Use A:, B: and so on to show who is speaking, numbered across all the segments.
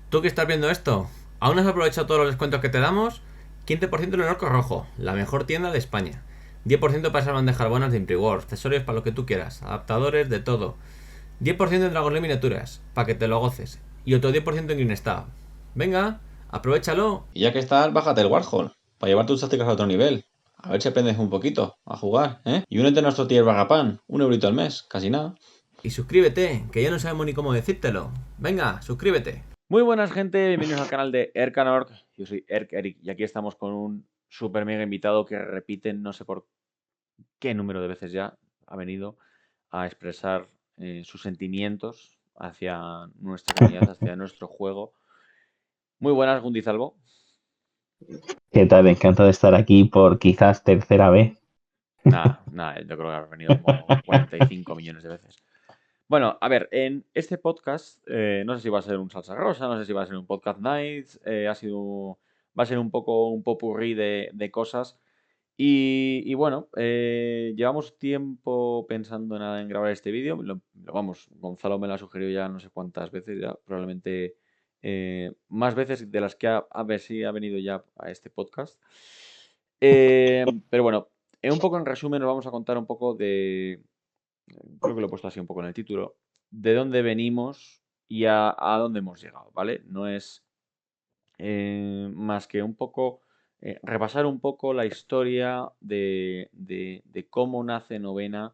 A: ¿Tú que estás viendo esto? ¿Aún no has aprovechado todos los descuentos que te damos? 15% en el Orco Rojo, la mejor tienda de España. 10% para esas bandejas buenas de Impriwars, accesorios para lo que tú quieras, adaptadores, de todo. 10% en Dragon Miniaturas, para que te lo goces. Y otro 10% en GreenStab. Venga, aprovechalo.
B: Y ya que estás, bájate el Warhol, para llevar tus tácticas a otro nivel. A ver si aprendes un poquito a jugar, ¿eh? Y únete a nuestro tier Vagapan, 1 eurito al mes, casi nada.
A: Y suscríbete, que ya no sabemos ni cómo decírtelo. Venga, suscríbete.
C: Muy buenas, gente, bienvenidos al canal de Erkanork. Yo soy Erk Eric y aquí estamos con un super mega invitado que repite no sé por qué número de veces ya ha venido a expresar sus sentimientos hacia nuestra comunidad, hacia nuestro juego. Muy buenas, Gundizalvo.
D: ¿Qué tal? Encantado de estar aquí por quizás tercera vez.
C: Nada, yo creo que ha venido como 45 millones de veces. Bueno, a ver, en este podcast, no sé si va a ser un salsa rosa, no sé si va a ser un podcast night, va a ser un poco un popurrí de cosas. Y bueno, llevamos tiempo pensando en grabar este vídeo. Vamos, Gonzalo me lo ha sugerido ya no sé cuántas veces, ya probablemente más veces de las que a ver si ha venido ya a este podcast. Pero bueno, un poco en resumen nos vamos a contar un poco creo que lo he puesto así un poco en el título, de dónde venimos y a dónde hemos llegado, ¿vale? No es más que un poco repasar un poco la historia de cómo nace Novena,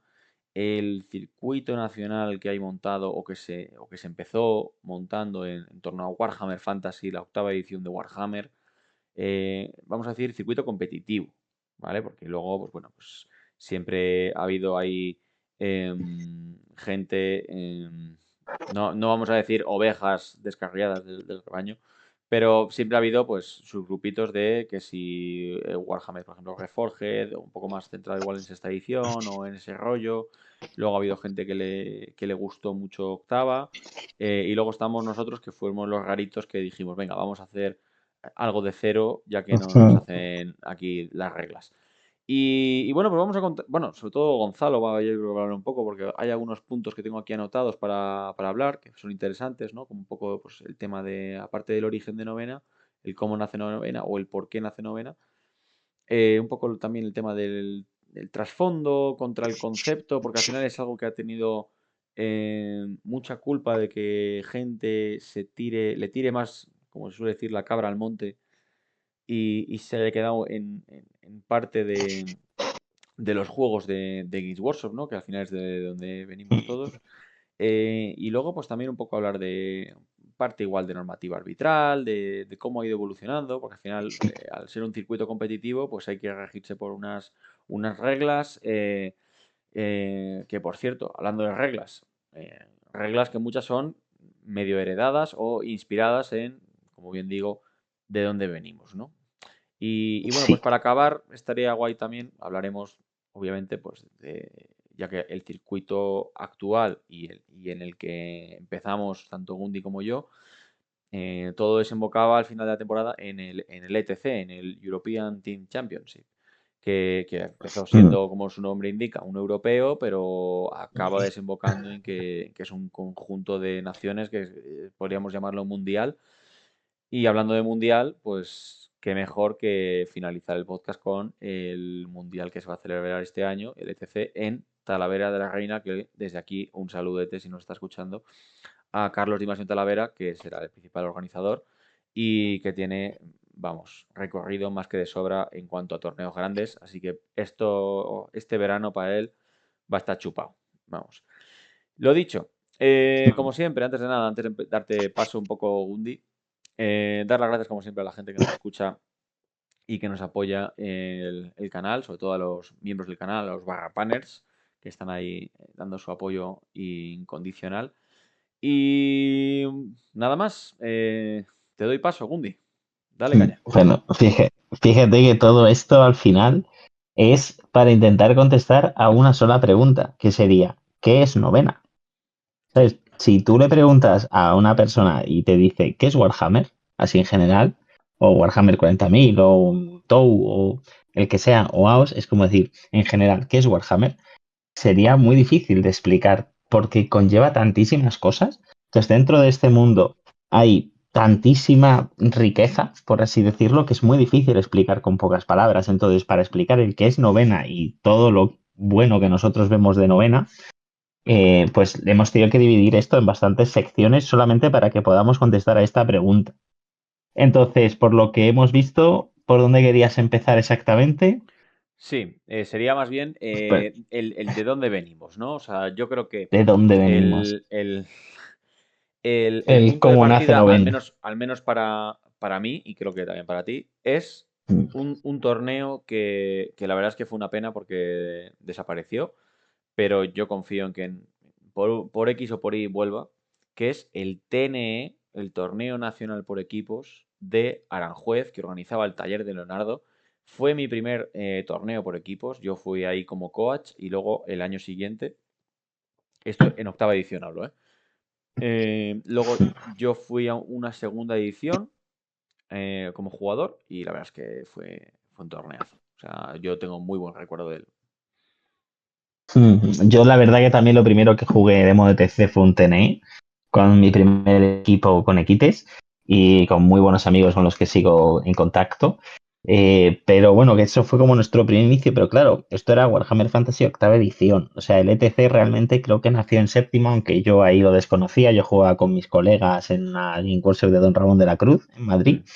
C: el circuito nacional que hay montado o que se empezó montando en torno a Warhammer Fantasy, la octava edición de Warhammer. Vamos a decir circuito competitivo, ¿vale? Porque luego, pues bueno, pues siempre ha habido ahí gente, no vamos a decir ovejas descarriadas del rebaño, pero siempre ha habido pues sus grupitos de que si Warhammer, por ejemplo, Reforged, un poco más centrado igual en sexta edición o en ese rollo. Luego ha habido gente que le gustó mucho octava. Y luego estamos nosotros que fuimos los raritos que dijimos, venga, vamos a hacer algo de cero, ya que no nos hacen aquí las reglas. Y bueno, pues vamos a contar, bueno, sobre todo Gonzalo va a hablar un poco, porque hay algunos puntos que tengo aquí anotados para hablar, que son interesantes, ¿no? Como un poco pues, el tema de, aparte del origen de Novena, el cómo nace Novena o el por qué nace Novena. Un poco también el tema del trasfondo contra el concepto, porque al final es algo que ha tenido mucha culpa de que gente le tire más, como se suele decir, la cabra al monte y se haya quedado en parte de los juegos de Games Workshop, ¿no? Que al final es de donde venimos todos. Y luego, pues también un poco hablar de parte igual de normativa arbitral, de cómo ha ido evolucionando, porque al final, al ser un circuito competitivo, pues hay que regirse por unas reglas, que por cierto, hablando de reglas, reglas que muchas son medio heredadas o inspiradas en, como bien digo, de dónde venimos, ¿no? Y bueno, pues
D: Sí,
C: para acabar, estaría guay también, hablaremos, obviamente, pues ya que el circuito actual y en el que empezamos, tanto Gundi como yo, todo desembocaba al final de la temporada en el ETC, en el European Team Championship, que empezó siendo, como su nombre indica, un europeo, pero acaba desembocando en que es un conjunto de naciones que podríamos llamarlo mundial. Y hablando de mundial, pues qué mejor que finalizar el podcast con el mundial que se va a celebrar este año, el ETC, en Talavera de la Reina, que desde aquí un saludete si nos está escuchando, a Carlos Dimas Talavera, que será el principal organizador y que tiene, vamos, recorrido más que de sobra en cuanto a torneos grandes, así que este verano para él va a estar chupado, vamos. Lo dicho, como siempre, antes de nada, antes de darte paso un poco, Gundi, dar las gracias como siempre a la gente que nos escucha y que nos apoya el canal, sobre todo a los miembros del canal, a los barrapanners, que están ahí dando su apoyo incondicional. Y nada más, te doy paso, Gundi. Dale caña.
D: bueno, fíjate que todo esto al final es para intentar contestar a una sola pregunta, que sería, ¿qué es novena? ¿Sabes? Si tú le preguntas a una persona y te dice, ¿qué es Warhammer? Así en general, o Warhammer 40.000, o un TOW, o el que sea, o AOS, es como decir, en general, ¿qué es Warhammer? Sería muy difícil de explicar porque conlleva tantísimas cosas. Entonces, dentro de este mundo hay tantísima riqueza, por así decirlo, que es muy difícil explicar con pocas palabras. Entonces, para explicar el que es novena y todo lo bueno que nosotros vemos de novena, pues hemos tenido que dividir esto en bastantes secciones solamente para que podamos contestar a esta pregunta. Entonces, por lo que hemos visto, ¿por dónde querías empezar exactamente?
C: Sí, sería más bien
D: Pues,
C: el de dónde venimos, ¿no? O sea, yo creo que
D: ¿de dónde venimos?
C: el, el, el
D: El
C: punto de
D: cómo nace
C: partida,
D: novena.
C: al menos para mí, y creo que también para ti, es
D: Mm.
C: un torneo que la verdad es que fue una pena porque desapareció, pero yo confío en que por X o por Y vuelva, que es el TNE, el Torneo Nacional por Equipos de Aranjuez, que organizaba el taller de Leonardo. Fue mi primer torneo por equipos, yo fui ahí como coach y luego el año siguiente, esto en octava edición hablo, ¿eh? Luego yo fui a una segunda edición como jugador y la verdad es que fue un torneazo. O sea, yo tengo muy buen recuerdo de él.
D: Yo la verdad que también lo primero que jugué de modo TC fue un TNE con mi primer equipo con Equites y con muy buenos amigos con los que sigo en contacto. Pero bueno, que eso fue como nuestro primer inicio, pero claro, esto era Warhammer Fantasy octava edición. O sea, el ETC realmente creo que nació en séptimo, aunque yo ahí lo desconocía. Yo jugaba con mis colegas en una Game Workshop de Don Ramón de la Cruz en Madrid.
C: Mm,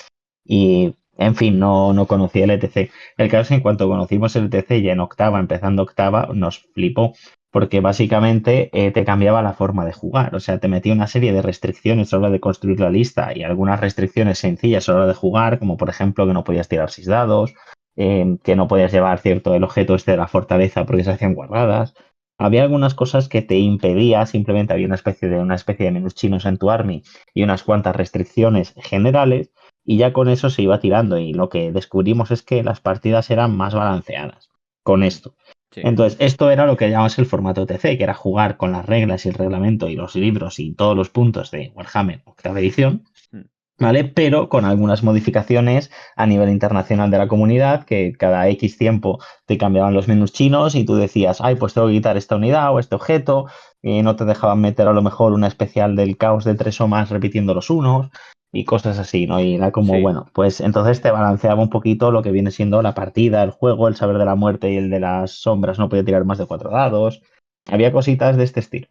D: Y, en fin, no conocía el ETC. El caso es que en cuanto conocimos el ETC ya en octava, empezando octava, nos flipó, porque básicamente te cambiaba la forma de jugar. O sea, te metía una serie de restricciones a la hora de construir la lista y algunas restricciones sencillas a la hora de jugar, como por ejemplo que no podías tirar 6 dados, que no podías llevar cierto el objeto este de la fortaleza porque se hacían guardadas. Había algunas cosas que te impedía, simplemente había una especie de menús chinos en tu army y unas cuantas restricciones generales y ya con eso se iba tirando y lo que descubrimos es que las partidas eran más balanceadas con
C: mm,
D: esto.
C: sí.
D: Entonces, esto era lo que llamamos el formato TC, que era jugar con las reglas y el reglamento y los libros y todos los puntos de Warhammer octava edición,
C: Mm,
D: ¿vale? Pero con algunas modificaciones a nivel internacional de la comunidad, que cada X tiempo te cambiaban los menús chinos y tú decías, ay, pues tengo que quitar esta unidad o este objeto, y no te dejaban meter a lo mejor una especial del caos de 3 o más repitiendo los unos y cosas así, ¿no? Y era como,
C: sí.
D: bueno, pues entonces te balanceaba un poquito lo que viene siendo la partida, el juego, el saber de la muerte y el de las sombras no podía tirar más de 4 dados. Había cositas de este estilo.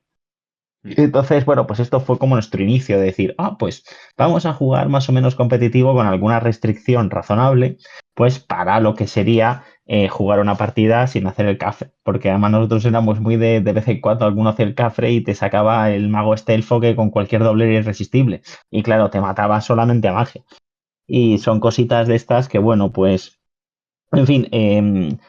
C: Mm,
D: Y entonces, bueno, pues esto fue como nuestro inicio de decir, pues vamos a jugar más o menos competitivo con alguna restricción razonable, pues para lo que sería jugar una partida sin hacer el cafre. Porque además nosotros éramos muy de vez en cuando alguno hacía el cafre y te sacaba el mago este elfo que con cualquier doble era irresistible. Y claro, te mataba solamente a magia. Y son cositas de estas que, bueno, pues, en fin,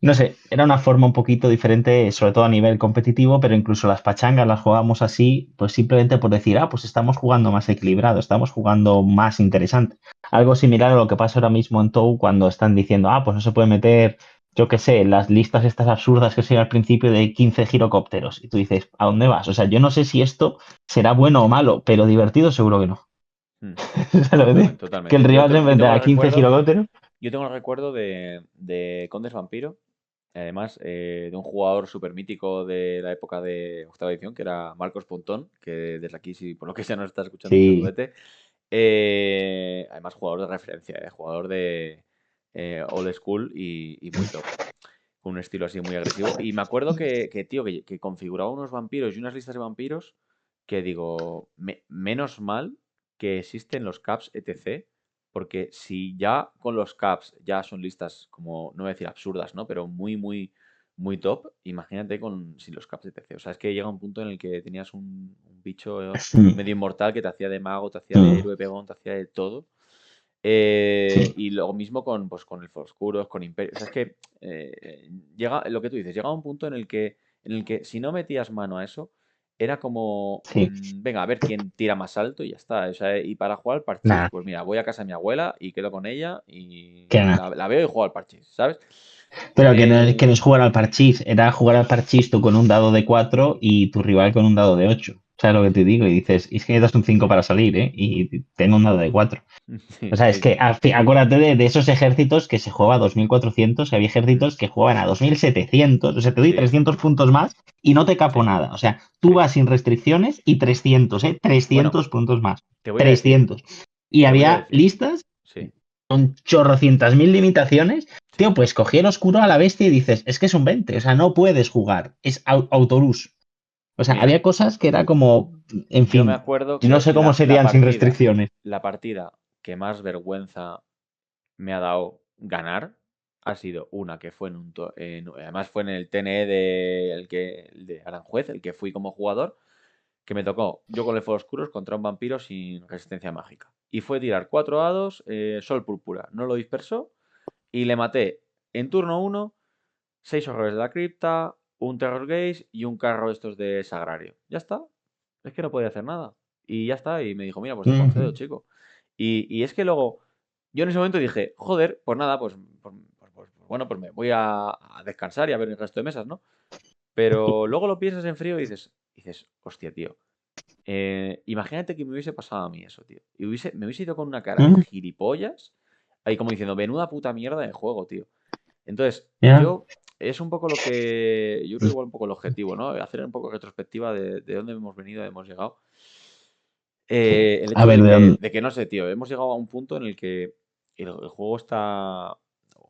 D: no sé, era una forma un poquito diferente, sobre todo a nivel competitivo, pero incluso las pachangas las jugábamos así, pues simplemente por decir, pues estamos jugando más equilibrado, estamos jugando más interesante. Algo similar a lo que pasa ahora mismo en TOW cuando están diciendo, pues no se puede meter, yo qué sé, las listas estas absurdas que se al principio de 15 girocópteros. Y tú dices, ¿a dónde vas? O sea, yo no sé si esto será bueno o malo, pero divertido seguro que no.
C: mm.
D: ¿Sabes?
C: Totalmente,
D: Que el
C: totalmente.
D: rival se enfrenta a 15 girocópteros.
C: Yo tengo el recuerdo de Condes Vampiro, además de un jugador súper mítico de la época de octava edición, que era Marcos Pontón, que desde aquí, si por lo que sea nos está escuchando, un
D: Sí,
C: saludete. Además, jugador de referencia, jugador de old school y muy top, con un estilo así muy agresivo. Y me acuerdo tío, que configuraba unos vampiros y unas listas de vampiros que digo, menos mal que existen los caps etc. Porque si ya con los caps ya son listas como, no voy a decir absurdas, ¿no? Pero muy, muy, muy top, imagínate sin los caps etc. O sea, es que llega un punto en el que tenías un bicho medio inmortal que te hacía de mago, te hacía de héroe pegón, te hacía de todo.
D: sí.
C: Y lo mismo con el Oscuros, con Imperio. O sea, es que llega, lo que tú dices, llega un punto en el que si no metías mano a eso, era como,
D: Sí,
C: venga, a ver quién tira más alto y ya está. O sea, y para jugar al parchís,
D: nada,
C: pues mira, voy a casa de mi abuela y quedo con ella y
D: que nada.
C: la veo y juego al parchís, ¿sabes?
D: Pero que no es
C: El...
D: jugar al parchís, era jugar al parchís tú con un dado de 4 y tu rival con un dado de 8. ¿Sabes lo que te digo? Y dices, es que necesitas un 5 para salir, ¿eh? Y tengo un dado de 4. O sea, es que acuérdate de esos ejércitos que se jugaba a 2400, y había ejércitos que jugaban a 2700, o sea, te doy
C: Sí.
D: 300 puntos más y no te capo
C: Sí.
D: nada. O sea, tú
C: Sí.
D: vas sin restricciones y 300, ¿eh? 300 puntos más.
C: Te voy a decir,
D: 300. Y
C: te voy a
D: había
C: decir.
D: listas
C: Sí,
D: con chorrocientas mil limitaciones.
C: sí.
D: Tío, pues cogí el oscuro a la bestia y dices, es que es un 20, o sea, no puedes jugar, es autolus. O sea,
C: Mira,
D: había cosas que era como, en
C: yo me
D: fin,
C: acuerdo
D: no
C: que
D: sé cómo serían sin restricciones.
C: la partida que más vergüenza me ha dado ganar ha sido una que fue además fue en el TNE el de Aranjuez, el que fui como jugador, que me tocó yo con el fuego oscuros contra un vampiro sin resistencia mágica. Y fue tirar 4 dados, sol púrpura, no lo dispersó, y le maté en turno 1 6 horrores de la cripta, un terror gaze y un carro estos de sagrario. Ya está. Es que no podía hacer nada. Y ya está. Y me dijo, mira, pues te concedo,
D: Ujú.
C: chico. Y es que luego, yo en ese momento dije, joder, pues nada, bueno, pues me voy a descansar y a ver el resto de mesas, ¿no? Pero luego lo piensas en frío y dices, hostia, tío. Imagínate que me hubiese pasado a mí eso, tío. Y me hubiese ido con una cara de
D: Mm,
C: gilipollas. Ahí como diciendo, menuda puta mierda de juego, tío. Entonces,
D: ya.
C: es un poco lo que, yo creo igual un poco el objetivo, ¿no? Hacer un poco retrospectiva de dónde hemos venido, hemos llegado. El
D: A
C: hecho
D: ver,
C: de que no sé, tío, hemos llegado a un punto en el que el juego está,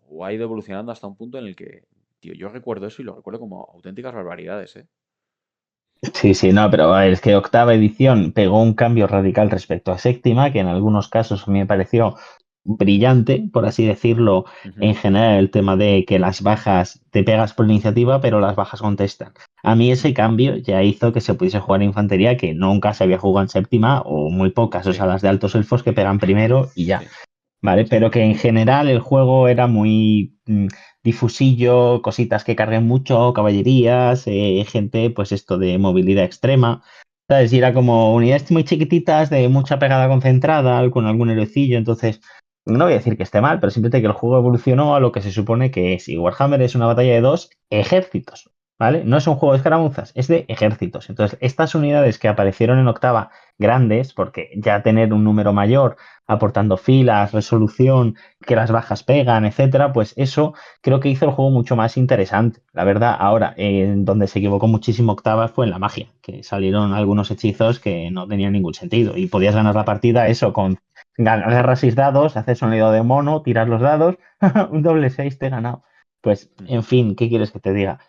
C: o ha ido evolucionando hasta un punto en el que, tío, yo recuerdo eso y lo recuerdo como auténticas barbaridades, ¿eh?
D: sí, sí, no, pero a ver, es que octava edición pegó un cambio radical respecto a séptima, que en algunos casos a mí me pareció brillante, por así decirlo,
C: Ujú.
D: en general el tema de que las bajas te pegas por iniciativa, pero las bajas contestan. A mí
C: Mm.
D: ese cambio ya hizo que se pudiese jugar infantería, que nunca se había jugado en séptima, o muy pocas, o
C: Sí,
D: sea, las de altos elfos que pegan primero y ya.
C: sí.
D: ¿Vale? Pero que en general el juego era muy difusillo, cositas que carguen mucho, caballerías, gente, pues esto de movilidad extrema, ¿sabes? Y era como unidades muy chiquititas de mucha pegada concentrada, con algún héroecillo, entonces, no voy a decir que esté mal, pero simplemente que el juego evolucionó a lo que se supone que es. Y Warhammer es una batalla de dos ejércitos, ¿vale? No es un juego de escaramuzas, es de ejércitos. Entonces, estas unidades que aparecieron en octava, grandes, porque ya tener un número mayor aportando filas, resolución, que las bajas pegan, etcétera, pues eso creo que hizo el juego mucho más interesante. La verdad, ahora, en donde se equivocó muchísimo Octavas fue en la magia, que salieron algunos hechizos que no tenían ningún sentido y podías ganar la
C: Sí.
D: partida eso con agarras 6 dados, haces sonido de mono, tiras los dados, un doble 6 te he ganado. Pues,
C: Mm.
D: en fin, ¿qué quieres que te diga?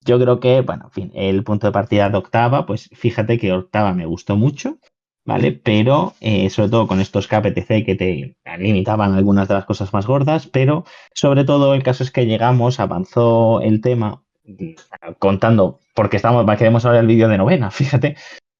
D: Yo creo que, bueno, en fin, el punto de partida de octava, pues fíjate que octava me gustó mucho, ¿vale? Pero sobre todo con estos KPTC que te limitaban algunas de las cosas más gordas, pero sobre todo el caso es que llegamos, avanzó el tema, contando, porque queremos hablar del vídeo de novena, fíjate,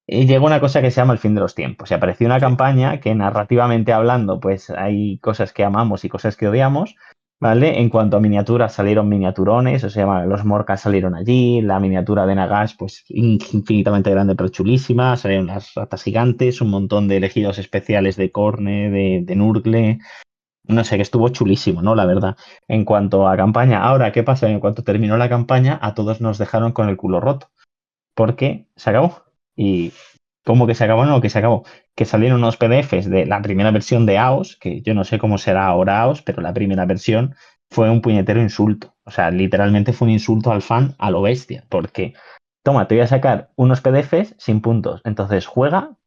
D: y llegó una cosa que se llama el fin de los tiempos. Y apareció una
C: Sí.
D: campaña que narrativamente hablando, pues hay cosas que amamos y cosas que odiamos, ¿vale? En cuanto a miniaturas, salieron miniaturones, o sea, los Morcas salieron allí, la miniatura de Nagash, pues infinitamente grande pero chulísima, salieron las ratas gigantes, un montón de elegidos especiales de Corne, de Nurgle, no sé, que estuvo chulísimo, ¿no? La verdad. En cuanto a campaña, ahora, ¿qué pasa? En cuanto terminó la campaña, a todos nos dejaron con el culo roto, porque se acabó. Y ¿cómo que se acabó? No, que se acabó. Que salieron unos PDFs de la primera versión de AOS, que yo no sé cómo será ahora AOS, pero la primera versión fue un puñetero insulto. O sea, literalmente fue un insulto al fan a lo bestia, porque, toma, te voy a sacar unos PDFs sin puntos. Entonces juega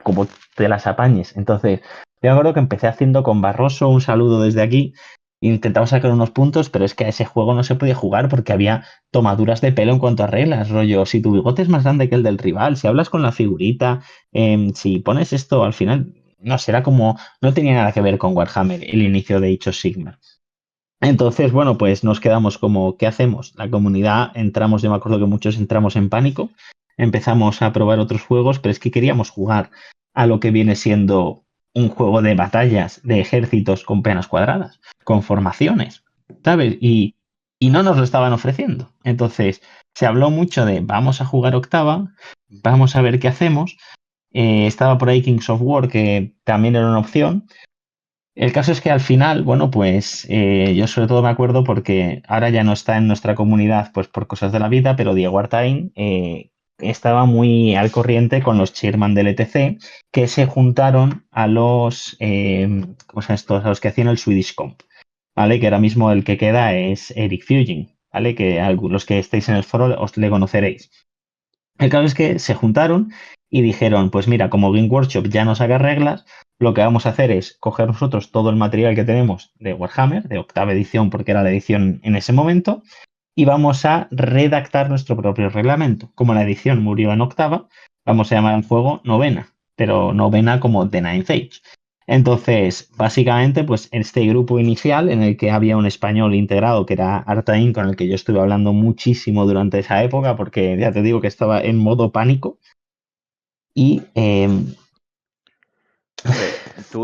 D: como te las apañes. Entonces, yo me acuerdo que empecé haciendo con Barroso, un saludo desde aquí, intentamos sacar unos puntos, pero es que a ese juego no se podía jugar porque había tomaduras de pelo en cuanto a reglas, rollo, si tu bigote es más grande que el del rival, si hablas con la figurita, si pones esto al final, no sé, era como, no tenía nada que ver con Warhammer, el inicio de Age of Sigmar. Entonces, bueno, pues nos quedamos como, ¿qué hacemos? La comunidad entramos, yo me acuerdo que muchos entramos en pánico, empezamos a probar otros juegos, pero es que queríamos jugar a lo que viene siendo un juego de batallas, de ejércitos con penas cuadradas, con formaciones, ¿sabes? Y no nos lo estaban ofreciendo. Entonces, se habló mucho de vamos a jugar octava, vamos a ver qué hacemos. Estaba por ahí Kings of War, que también era una opción, el caso es que al final, bueno, pues yo sobre todo me acuerdo porque ahora ya no está en nuestra comunidad, pues por cosas de la vida, pero Diego Artain estaba muy al corriente con los chairman del ETC, que se juntaron a los, ¿cómo se llama estos? A los que hacían el Swedish Comp, ¿vale? Que ahora mismo el que queda es Eric Fugin, ¿vale? Que los que estéis en el foro os le conoceréis. El caso es que se juntaron y dijeron, pues mira, como Game Workshop ya no saca reglas, lo que vamos a hacer es coger nosotros todo el material que tenemos de Warhammer, de octava edición, porque era la edición en ese momento, y vamos a redactar nuestro propio reglamento. Como la edición murió en octava, vamos a llamar al juego novena, pero novena como The Ninth Age. Entonces, básicamente, pues este grupo inicial en el que había un español integrado que era Artain, con el que yo estuve hablando muchísimo durante esa época, porque ya te digo que estaba en modo pánico. Y,
C: Hombre,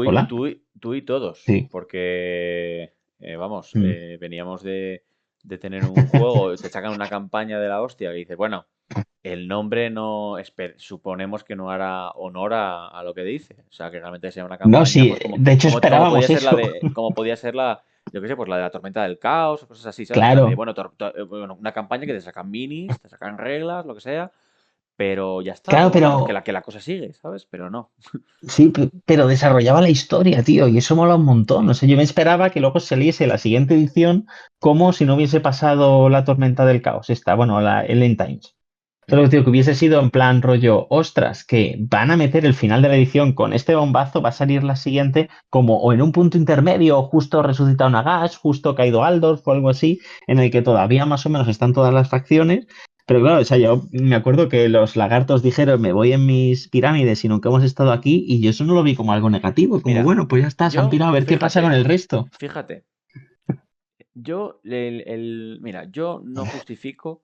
D: hola,
C: tú y todos,
D: sí.
C: porque, vamos,
D: Mm.
C: veníamos de tener un juego, te sacan una campaña de la hostia que dices, bueno, el nombre no, suponemos que no hará honor a lo que dice, o sea, que realmente sea una
D: No,
C: campaña,
D: sí,
C: pues como,
D: de hecho
C: como podía
D: esperábamos
C: ser la
D: eso.
C: de, como podía ser la, yo qué sé, pues la de la tormenta del caos, o cosas así, ¿sabes? En plan de,
D: Claro,
C: bueno, bueno, una campaña que te sacan minis, te sacan reglas, lo que sea, pero ya está,
D: claro,
C: por lo menos, que
D: pero
C: la cosa sigue, ¿sabes? Pero no.
D: sí, pero desarrollaba la historia, tío, y eso mola un montón. O sea, yo me esperaba que luego saliese la siguiente edición como si no hubiese pasado la tormenta del caos, esta, bueno, el End Times. Solo que, tío, que hubiese sido en plan rollo, ostras, que van a meter el final de la edición con este bombazo, va a salir la siguiente como o en un punto intermedio, o justo resucitado Nagash, justo caído Aldorf o algo así, en el que todavía más o menos están todas las facciones. Pero claro, o sea, yo me acuerdo que los lagartos dijeron, me voy en mis pirámides y nunca hemos estado aquí, y yo eso no lo vi como algo negativo, como
C: Mira,
D: bueno, pues ya está, se han
C: yo,
D: pirado a ver qué pasa con el resto.
C: fíjate, mira, yo no justifico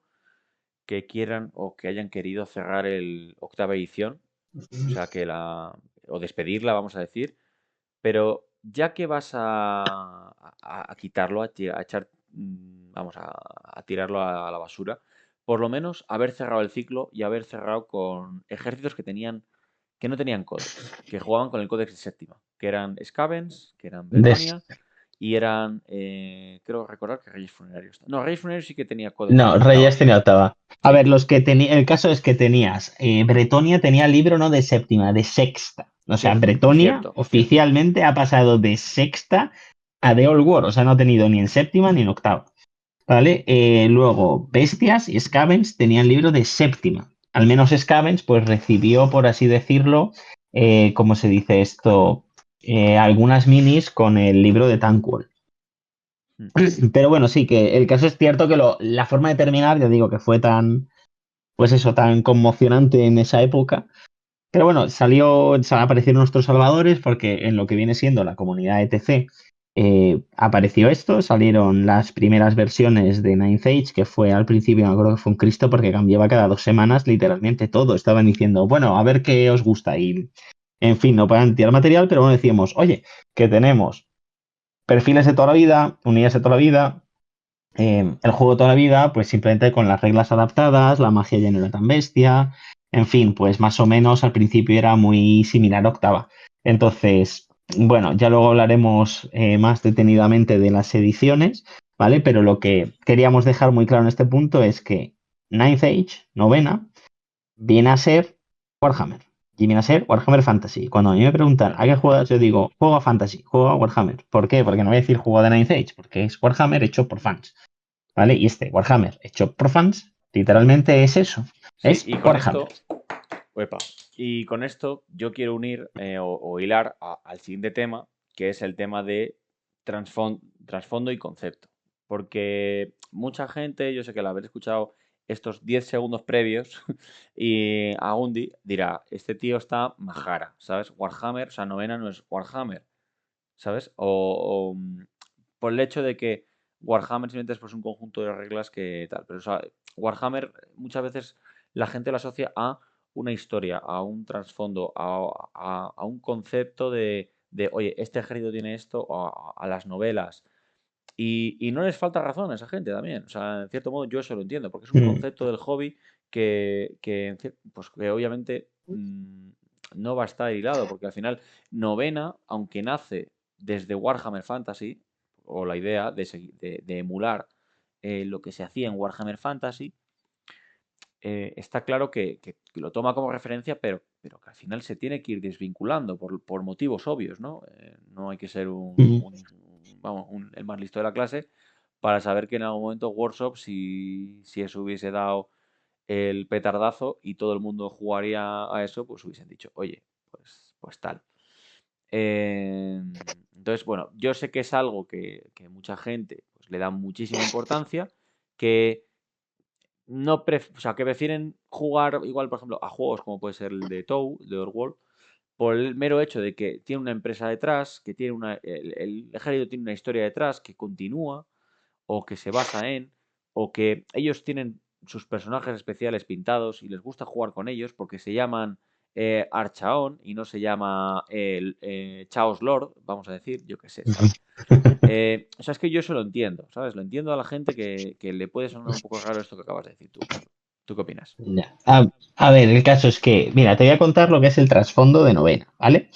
C: que quieran o que hayan querido cerrar el octava edición, o sea, o despedirla, vamos a decir, pero ya que vas a quitarlo, a echar, vamos, a tirarlo a la basura, por lo menos haber cerrado el ciclo y haber cerrado con ejércitos que no tenían códex, que jugaban con el códex de séptima, que eran Scavens, que eran
D: Des-
C: Bretonia y eran, creo recordar que Reyes Funerarios. No, Reyes Funerarios sí que tenía códex
D: No,
C: en octava,
D: Reyes tenía
C: creo.
D: octava. A
C: Sí,
D: ver, los que tenía, el caso es que tenías, Bretonia tenía libro no de séptima, de sexta. O sea,
C: cierto,
D: Bretonia
C: cierto, cierto.
D: oficialmente ha pasado de sexta a The Old War. O sea, no ha tenido ni en séptima ni en octava. ¿Vale? Luego, Bestias y Scavens tenían libro de séptima. Al menos Scavens, pues recibió, por así decirlo, ¿cómo se dice esto? Algunas minis con el libro de Tankwell.
C: Mm.
D: Pero bueno, sí, que el caso es cierto que la forma de terminar, ya digo que fue tan, pues eso, tan conmocionante en esa época. Pero bueno, aparecieron nuestros salvadores porque en lo que viene siendo la comunidad ETC apareció esto, salieron las primeras versiones de Ninth Age, que fue al principio, me acuerdo que fue un Cristo porque cambiaba cada 2 semanas literalmente todo. Estaban diciendo, bueno, a ver qué os gusta y, en fin, no para tirar material, pero bueno, decíamos, oye, que tenemos perfiles de toda la vida, unidades de toda la vida, el juego toda la vida, pues simplemente con las reglas adaptadas, la magia ya no era tan bestia, en fin, pues más o menos al principio era muy similar a octava. Entonces, bueno, ya luego hablaremos más detenidamente de las ediciones, ¿vale? Pero lo que queríamos dejar muy claro en este punto es que Ninth Age, novena, viene a ser Warhammer. Y viene a ser Warhammer Fantasy. Cuando a mí me preguntan
C: Claro.
D: a qué juegas, yo digo, juego a Fantasy, juego a Warhammer. ¿Por qué? Porque no voy a decir juego de Ninth Age, porque es Warhammer hecho por fans. ¿Vale? Y este Warhammer hecho por fans, literalmente es eso.
C: Sí,
D: Es
C: y con
D: Warhammer.
C: esto, uepa, y con esto yo quiero unir o hilar al siguiente tema, que es el tema de trasfondo y concepto. Porque mucha gente, yo sé que al haber escuchado estos 10 segundos previos y a Gundi dirá, este tío está majara, ¿sabes? Warhammer, o sea, novena no es Warhammer, ¿sabes? Por el hecho de que Warhammer simplemente es pues, un conjunto de reglas que tal. Pero o sea, Warhammer muchas veces la gente lo asocia a una historia, a un trasfondo, a un concepto oye, este ejército tiene esto, o a las novelas. Y no les falta razón a esa gente también. O sea, en cierto modo yo eso lo entiendo, porque es un
D: Mm.
C: concepto del hobby pues, que obviamente no va a estar hilado, porque al final novena, aunque nace desde Warhammer Fantasy, o la idea de emular lo que se hacía en Warhammer Fantasy, está claro que lo toma como referencia, pero que al final se tiene que ir desvinculando por motivos obvios, ¿no? No hay que ser el más listo de la clase para saber que en algún momento Workshop, si eso hubiese dado el petardazo y todo el mundo jugaría a eso, pues hubiesen dicho, oye, pues tal. Entonces, bueno, yo sé que es algo que mucha gente pues, le da muchísima importancia, que o sea, que prefieren jugar igual, por ejemplo, a juegos como puede ser el de TOW, de Overworld, por el mero hecho de que tiene una empresa detrás, que tiene el ejército tiene una historia detrás que continúa, o que se basa en, o que ellos tienen sus personajes especiales pintados y les gusta jugar con ellos porque se llaman Archaon y no se llama Chaos Lord, vamos a decir, yo qué sé, ¿sabes? O sea, es que yo eso lo entiendo, ¿sabes? Lo entiendo a la gente que le puede sonar un poco raro esto que acabas de decir tú, Carlos. ¿Tú qué opinas?
D: Ya. A ver, el caso es que, mira, te voy a contar lo que es el trasfondo de novena, ¿vale?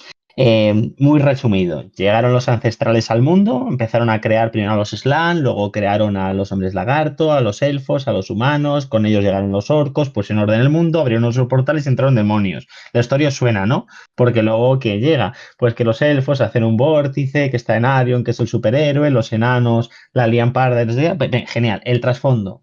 D: Muy resumido, llegaron los ancestrales al mundo, empezaron a crear primero a los Slan, luego crearon a los hombres lagarto, a los elfos, a los humanos, con ellos llegaron los orcos, pues en orden el mundo, abrieron los portales y entraron demonios. La historia os suena, ¿no? Porque luego que llega, pues que los elfos hacen un vórtice, que está en Arion, que es el superhéroe, los enanos, la lían parda, genial, el trasfondo,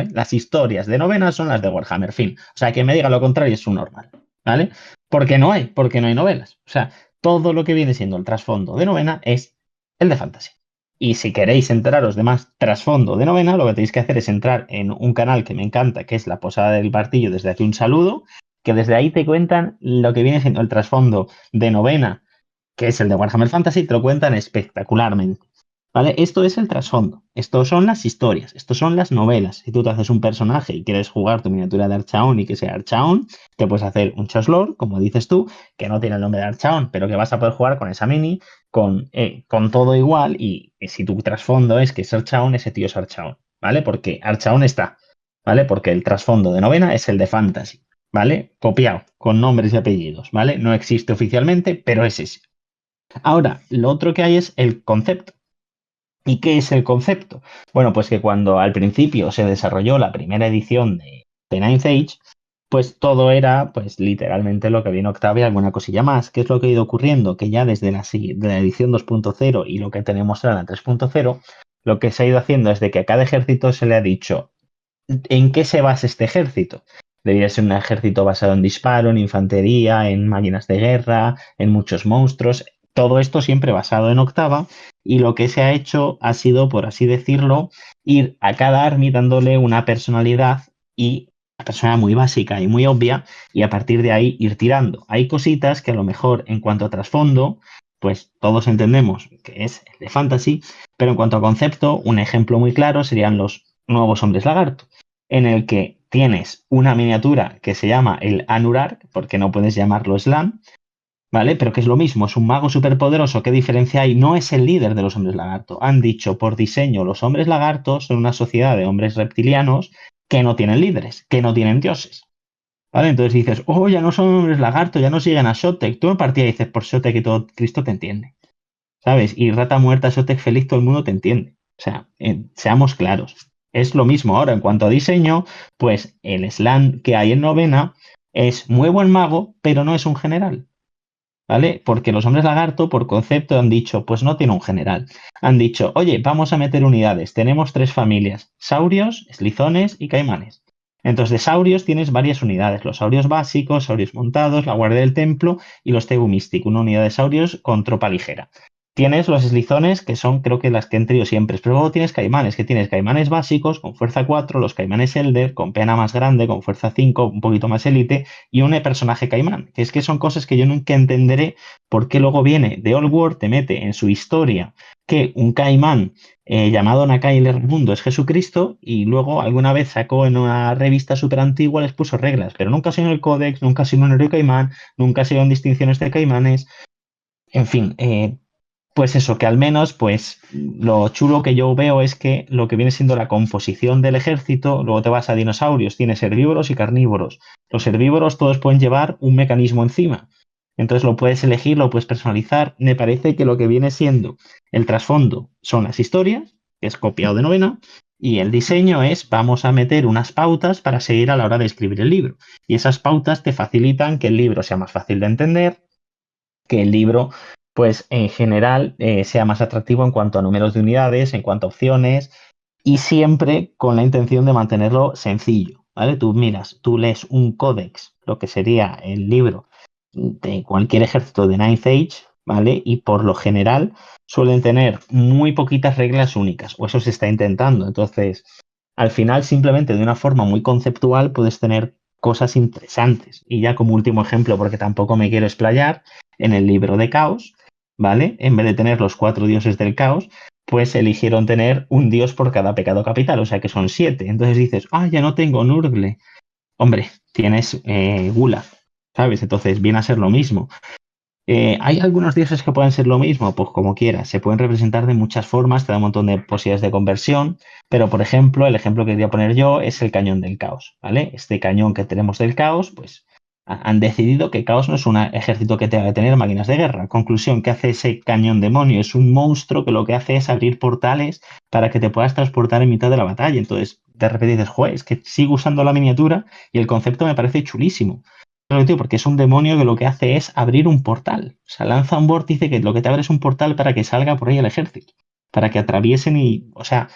D: ¿eh? Las historias de novena son las de Warhammer, fin. O sea, que me diga lo contrario es un normal, ¿vale? Porque no hay novelas. O sea, todo lo que viene siendo el trasfondo de novena es el de fantasy. Y si queréis enteraros de más trasfondo de novena, lo que tenéis que hacer es entrar en un canal que me encanta, que es La Posada del Martillo, desde aquí un saludo, que desde ahí te cuentan lo que viene siendo el trasfondo de novena, que es el de Warhammer Fantasy, te lo cuentan espectacularmente. ¿Vale? Esto es el trasfondo. Estos son las historias. Estos son las novelas. Si tú te haces un personaje y quieres jugar tu miniatura de Archaon y que sea Archaon, te puedes hacer un Chaoslord, como dices tú, que no tiene el nombre de Archaon, pero que vas a poder jugar con esa mini, con todo igual. Y si tu trasfondo es que es Archaon, ese tío es Archaon. ¿Vale? Porque Archaon está. ¿Vale? Porque el trasfondo de novena es el de Fantasy. ¿Vale? Copiado, con nombres y apellidos. ¿Vale? No existe oficialmente, pero es ese. Ahora, lo otro que hay es el concepto. ¿Y qué es el concepto? Bueno, pues que cuando al principio se desarrolló la primera edición de Ninth Age, pues todo era, pues literalmente lo que viene Octavia y alguna cosilla más. ¿Qué es lo que ha ido ocurriendo? Que ya desde de la edición 2.0 y lo que tenemos ahora en la 3.0, lo que se ha ido haciendo es de que a cada ejército se le ha dicho en qué se basa este ejército. Debería ser un ejército basado en disparo, en infantería, en máquinas de guerra, en muchos monstruos. Todo esto siempre basado en octava. Y lo que se ha hecho ha sido, por así decirlo, ir a cada army dándole una personalidad y una personalidad muy básica y muy obvia, y a partir de ahí ir tirando. Hay cositas que a lo mejor en cuanto a trasfondo, pues todos entendemos que es el de fantasy, pero en cuanto a concepto, un ejemplo muy claro serían los nuevos hombres lagarto, en el que tienes una miniatura que se llama el Anurark, porque no puedes llamarlo Slan, ¿vale? Pero que es lo mismo, es un mago superpoderoso. ¿Qué diferencia hay? No es el líder de los hombres lagarto. Han dicho por diseño, los hombres lagartos son una sociedad de hombres reptilianos que no tienen líderes, que no tienen dioses. ¿Vale? Entonces dices, oh, ya no son hombres lagarto, ya no siguen a Shotek. Tú en partida dices por Shotek y todo Cristo te entiende. ¿Sabes? Y rata muerta, Shotek feliz, todo el mundo te entiende. O sea, seamos claros. Es lo mismo ahora en cuanto a diseño, pues el Slan que hay en novena es muy buen mago, pero no es un general. ¿Vale? Porque los hombres lagarto, por concepto, han dicho, pues no tiene un general. Han dicho, oye, vamos a meter unidades. Tenemos 3 familias, saurios, eslizones y caimanes. Entonces, de saurios tienes varias unidades. Los saurios básicos, saurios montados, la guardia del templo y los Tegu Mystic, una unidad de saurios con tropa ligera. Tienes los eslizones, que son creo que las que he tenido siempre, pero luego tienes caimanes, que tienes caimanes básicos con fuerza 4, los caimanes Elder con pena más grande, con fuerza 5, un poquito más élite, y un personaje caimán, que es que son cosas que yo nunca entenderé por qué luego viene de Old World, te mete en su historia que un caimán llamado Nakai Mundo es Jesucristo, y luego alguna vez sacó en una revista súper antigua, les puso reglas, pero nunca ha sido en el códex, nunca ha sido en el héroe caimán, nunca ha sido en distinciones de caimanes, en fin, pues eso, que al menos, pues lo chulo que yo veo es que lo que viene siendo la composición del ejército, luego te vas a dinosaurios, tienes herbívoros y carnívoros. Los herbívoros todos pueden llevar un mecanismo encima. Entonces lo puedes elegir, lo puedes personalizar. Me parece que lo que viene siendo el trasfondo son las historias, que es copiado de novena, Y el diseño es, vamos a meter unas pautas para seguir a la hora de escribir el libro. Y esas pautas te facilitan que el libro sea más fácil de entender, que el libro, pues en general, sea más atractivo en cuanto a números de unidades, en cuanto a opciones, y siempre con la intención de mantenerlo sencillo, ¿vale? Tú miras, tú lees un códex, lo que sería el libro de cualquier ejército de Ninth Age, ¿vale? Y por lo general suelen tener muy poquitas reglas únicas, o eso se está intentando. Entonces, al final, simplemente de una forma muy conceptual, puedes tener cosas interesantes. Y ya como último ejemplo, porque tampoco me quiero explayar, en el libro de Caos, ¿vale? En vez de tener los 4 dioses del caos, pues eligieron tener un dios por cada pecado capital, o sea que son 7. Entonces dices, ya no tengo Nurgle. Hombre, tienes Gula, ¿sabes? Entonces viene a ser lo mismo. ¿Hay algunos dioses que pueden ser lo mismo? Pues como quieras, se pueden representar de muchas formas, te da un montón de posibilidades de conversión, pero por ejemplo, el ejemplo que quería poner yo es el cañón del caos, ¿vale? Este cañón que tenemos del caos, pues han decidido que caos no es un ejército que tenga que tener máquinas de guerra. Conclusión, ¿qué hace ese cañón demonio? Es un monstruo que lo que hace es abrir portales para que te puedas transportar en mitad de la batalla. Entonces, de repente dices, joder, es que sigo usando la miniatura y el concepto me parece chulísimo. Tío, porque es un demonio que lo que hace es abrir un portal. O sea, lanza un vórtice que lo que te abre es un portal para que salga por ahí el ejército. Para que atraviesen y. O sea,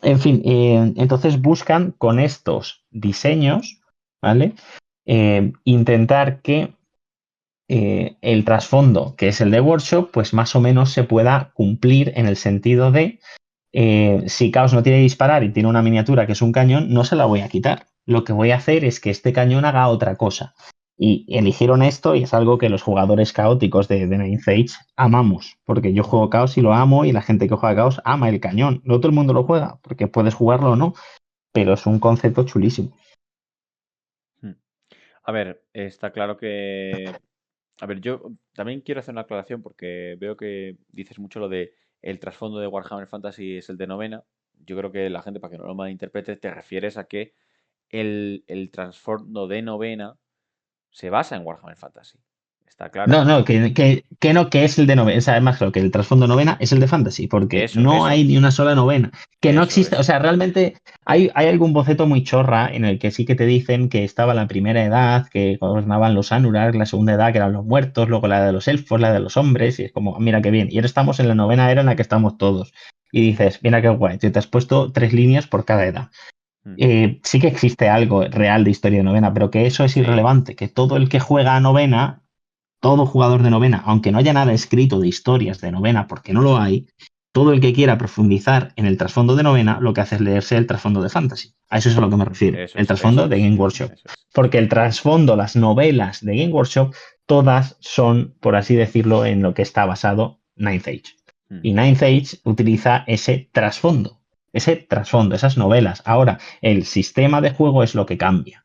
D: en fin, entonces buscan con estos diseños, ¿vale? Intentar que el trasfondo, que es el de Workshop, pues más o menos se pueda cumplir en el sentido de si Chaos no tiene que disparar y tiene una miniatura que es un cañón, no se la voy a quitar. Lo que voy a hacer es que este cañón haga otra cosa. Y eligieron esto y es algo que los jugadores caóticos de Ninth Age amamos. Porque yo juego Chaos y lo amo y la gente que juega Chaos ama el cañón. No todo el mundo lo juega porque puedes jugarlo o no, pero es un concepto chulísimo.
C: A ver, está claro que... A ver, yo también quiero hacer una aclaración porque veo que dices mucho lo de el trasfondo de Warhammer Fantasy es el de novena. Yo creo que la gente, para que no lo malinterprete, te refieres a que el trasfondo de novena se basa en Warhammer Fantasy. ¿Está claro?
D: No, no, que no, que es el de novena. O sea, es más claro que el trasfondo novena es el de fantasy, porque no
C: Eso
D: hay ni
C: es.
D: una sola novena. Que no
C: Eso
D: existe, o
C: es.
D: sea, realmente hay algún boceto muy chorra en el que sí que te dicen que estaba la primera edad, que gobernaban los Anurag, la segunda edad, que eran los muertos, luego la de los elfos, la de los hombres, y es como, mira qué bien. Y ahora estamos en la novena era en la que estamos todos. Y dices, mira qué guay, te has puesto 3 líneas por cada edad.
C: Mm.
D: Sí que existe algo real de historia de novena, pero que eso es
C: Sí,
D: irrelevante, que todo el que juega a novena todo jugador de novena, aunque no haya nada escrito de historias de novena, porque no lo hay, todo el que quiera profundizar en el trasfondo de novena, lo que hace es leerse el trasfondo de fantasy. A eso es a lo que me refiero,
C: eso
D: el
C: es, eso
D: trasfondo de
C: es,
D: Game Workshop.
C: eso es.
D: Porque el trasfondo, las novelas de Game Workshop, todas son, por así decirlo, en lo que está basado Ninth Age.
C: Mm.
D: Y Ninth Age utiliza ese trasfondo, esas novelas. Ahora, el sistema de juego es lo que cambia.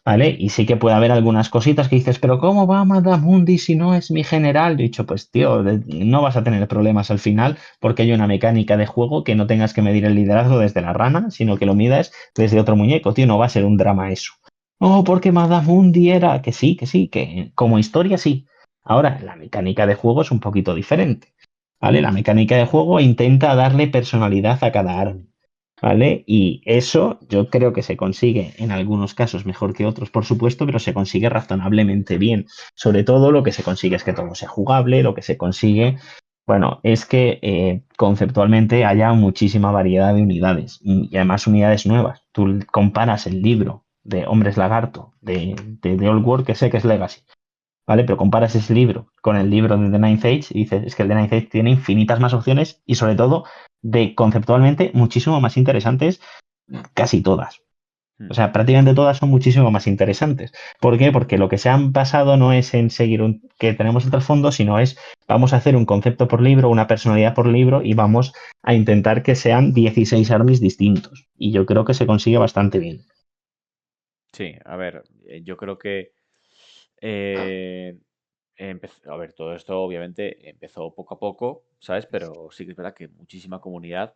D: ¿Vale? Y sí que puede haber algunas cositas que dices, pero ¿cómo va Madamundi si no es mi general? Yo he dicho, pues tío, no vas a tener problemas al final porque hay una mecánica de juego que no tengas que medir el liderazgo desde la rana, sino que lo midas desde otro muñeco, tío, no va a ser un drama eso. Oh, porque Madamundi era, que sí, que como historia sí. Ahora, la mecánica de juego es un poquito diferente, ¿vale? La mecánica de juego intenta darle personalidad a cada arma. ¿Vale? Y eso yo creo que se consigue en algunos casos mejor que otros, por supuesto, pero se consigue razonablemente bien. Sobre todo lo que se consigue es que todo sea jugable, lo que se consigue, bueno, es que conceptualmente haya muchísima variedad de unidades y además unidades nuevas. Tú comparas el libro de Hombres Lagarto de Old World, que sé que es Legacy, ¿vale? Pero comparas ese libro con el libro de The Ninth Age y dices, es que el The Ninth Age tiene infinitas más opciones y sobre todo de conceptualmente muchísimo más interesantes, casi todas. O
C: Mm.
D: sea, prácticamente todas son muchísimo más interesantes. ¿Por qué? Porque lo que se han basado no es en seguir que tenemos el trasfondo, sino es vamos a hacer un concepto por libro, una personalidad por libro y vamos a intentar que sean 16 armies distintos. Y yo creo que se consigue bastante bien.
C: Sí, a ver, yo creo que eh, a ver, todo esto obviamente empezó poco a poco, ¿sabes? Pero sí que es verdad que muchísima comunidad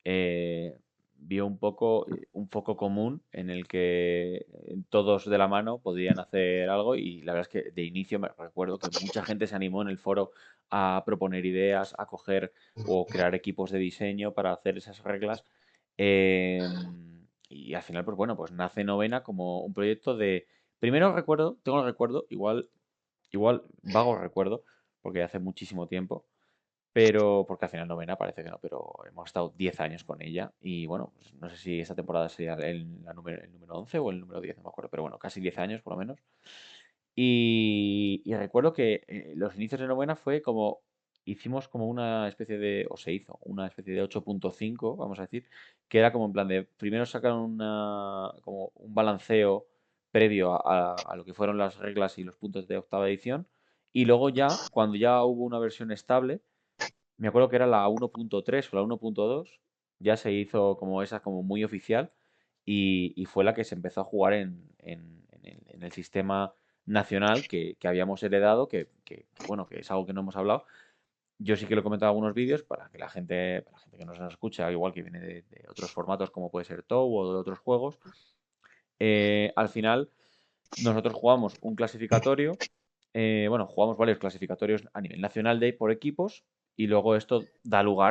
C: eh, vio un poco un foco común en el que todos de la mano podían hacer algo y la verdad es que de inicio me recuerdo que mucha gente se animó en el foro a proponer ideas, a coger o crear equipos de diseño para hacer esas reglas Y al final, pues bueno, pues nace Novena como un proyecto de... Primero tengo el recuerdo, igual vago recuerdo, porque hace muchísimo tiempo, pero porque al final Novena parece que no, pero hemos estado 10 años con ella y bueno, pues no sé si esta temporada sería el número 11 o el número 10, no me acuerdo, pero bueno, casi 10 años por lo menos. Y recuerdo que los inicios de Novena fue como, hicimos como una especie de, o se hizo, una especie de 8.5, vamos a decir, que era como en plan de, primero sacar como un balanceo previo a lo que fueron las reglas y los puntos de octava edición, y luego ya, cuando ya hubo una versión estable, me acuerdo que era la 1.3 o la 1.2, ya se hizo como esa, como muy oficial, y fue la que se empezó a jugar en el sistema nacional que habíamos heredado, bueno, que es algo que no hemos hablado. Yo sí que lo he comentado en algunos vídeos para la gente que nos escucha, igual que viene de otros formatos como puede ser TOW o de otros juegos. Al final, nosotros jugamos un clasificatorio, bueno, jugamos varios clasificatorios a nivel nacional por equipos y luego esto daba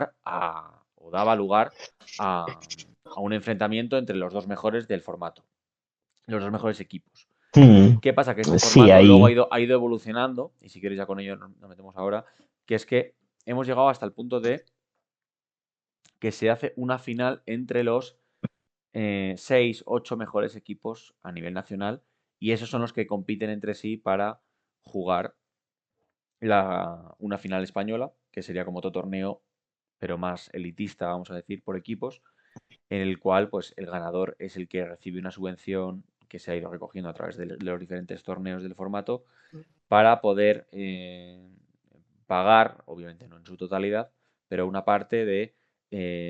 C: lugar a un enfrentamiento entre los dos mejores del formato, los dos mejores equipos.
D: Mm,
C: ¿Qué pasa? Que este
D: sí,
C: formato luego
D: ahí.
C: ha ido evolucionando, y si queréis ya con ello nos metemos ahora, que es que hemos llegado hasta el punto de que se hace una final entre los 6, 8 mejores equipos a nivel nacional y esos son los que compiten entre sí para jugar una final española, que sería como otro torneo, pero más elitista, vamos a decir, por equipos, en el cual pues el ganador es el que recibe una subvención que se ha ido recogiendo a través de los diferentes torneos del formato para poder pagar, obviamente no en su totalidad, pero una parte de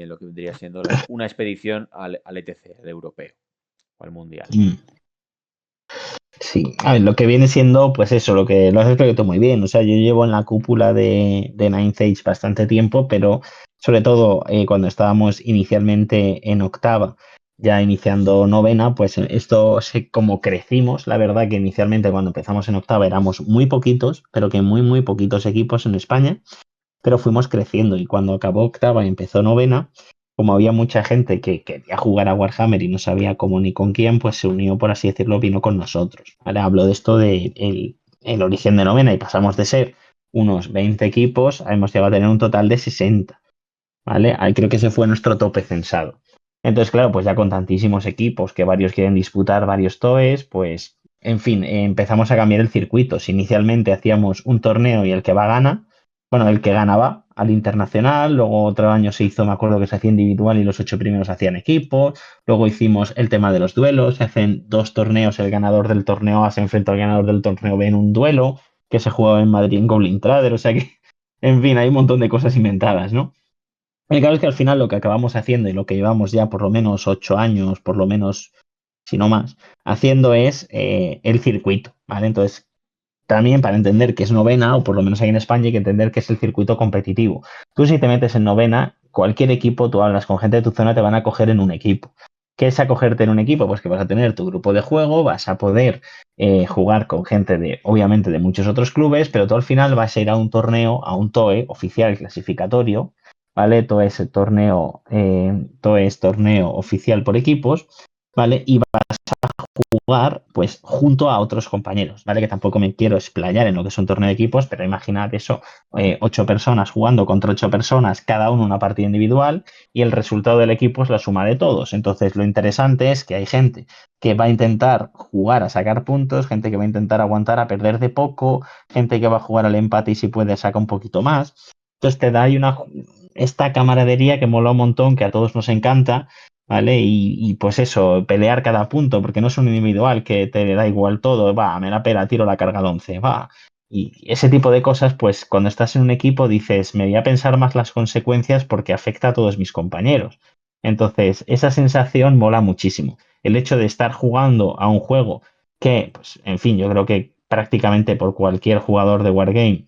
C: lo que vendría siendo una expedición al ETC, al europeo o al mundial.
D: Mm, sí, a ver, lo que viene siendo, pues eso, lo has explicado muy bien. O sea, yo llevo en la cúpula de Ninth Age bastante tiempo, pero sobre todo cuando estábamos inicialmente en octava, ya iniciando novena, pues esto sé como crecimos. La verdad que inicialmente cuando empezamos en octava éramos muy poquitos, pero que muy, muy poquitos equipos en España, pero fuimos creciendo y cuando acabó octava y empezó novena, como había mucha gente que quería jugar a Warhammer y no sabía cómo ni con quién, pues se unió, por así decirlo, vino con nosotros. ¿Vale? Hablo de esto de el origen de novena y pasamos de ser unos 20 equipos, hemos llegado a tener un total de 60. ¿Vale? Ahí creo que ese fue nuestro tope censado. Entonces, claro, pues ya con tantísimos equipos que varios quieren disputar varios TOEs, pues, en fin, empezamos a cambiar el circuito. Si inicialmente hacíamos un torneo y el que va gana, bueno, el que gana va al internacional, luego otro año se hizo, me acuerdo que se hacía individual y los 8 primeros hacían equipo, luego hicimos el tema de los duelos, se hacen 2 torneos, el ganador del torneo A se enfrenta al ganador del torneo B en un duelo, que se jugaba en Madrid en Goblin Trader, o sea que, en fin, hay un montón de cosas inventadas, ¿no? El caso es que al final lo que acabamos haciendo y lo que llevamos ya por lo menos 8 años, por lo menos, si no más, haciendo es el circuito, ¿vale? Entonces, también para entender qué es novena, o por lo menos ahí en España, hay que entender qué es el circuito competitivo. Tú si te metes en novena, cualquier equipo, tú hablas con gente de tu zona, te van a coger en un equipo. ¿Qué es acogerte en un equipo? Pues que vas a tener tu grupo de juego, vas a poder jugar con gente de, obviamente, de muchos otros clubes, pero tú al final vas a ir a un torneo, a un TOE oficial clasificatorio, ¿vale? TOE es torneo oficial por equipos, ¿vale? Y jugar pues junto a otros compañeros, ¿vale? Que tampoco me quiero explayar en lo que es un torneo de equipos, pero imaginad eso, 8 personas jugando contra 8 personas, cada uno una partida individual y el resultado del equipo es la suma de todos. Entonces lo interesante es que hay gente que va a intentar jugar a sacar puntos, gente que va a intentar aguantar a perder de poco, gente que va a jugar al empate y si puede saca un poquito más. Entonces te da esta camaradería que mola un montón, que a todos nos encanta, ¿vale? Y pues eso, pelear cada punto, porque no es un individual que te da igual todo, va, me la pela, tiro la carga de 11, va. Y ese tipo de cosas, pues cuando estás en un equipo dices, me voy a pensar más las consecuencias porque afecta a todos mis compañeros. Entonces, esa sensación mola muchísimo. El hecho de estar jugando a un juego que, pues, en fin, yo creo que prácticamente por cualquier jugador de Wargame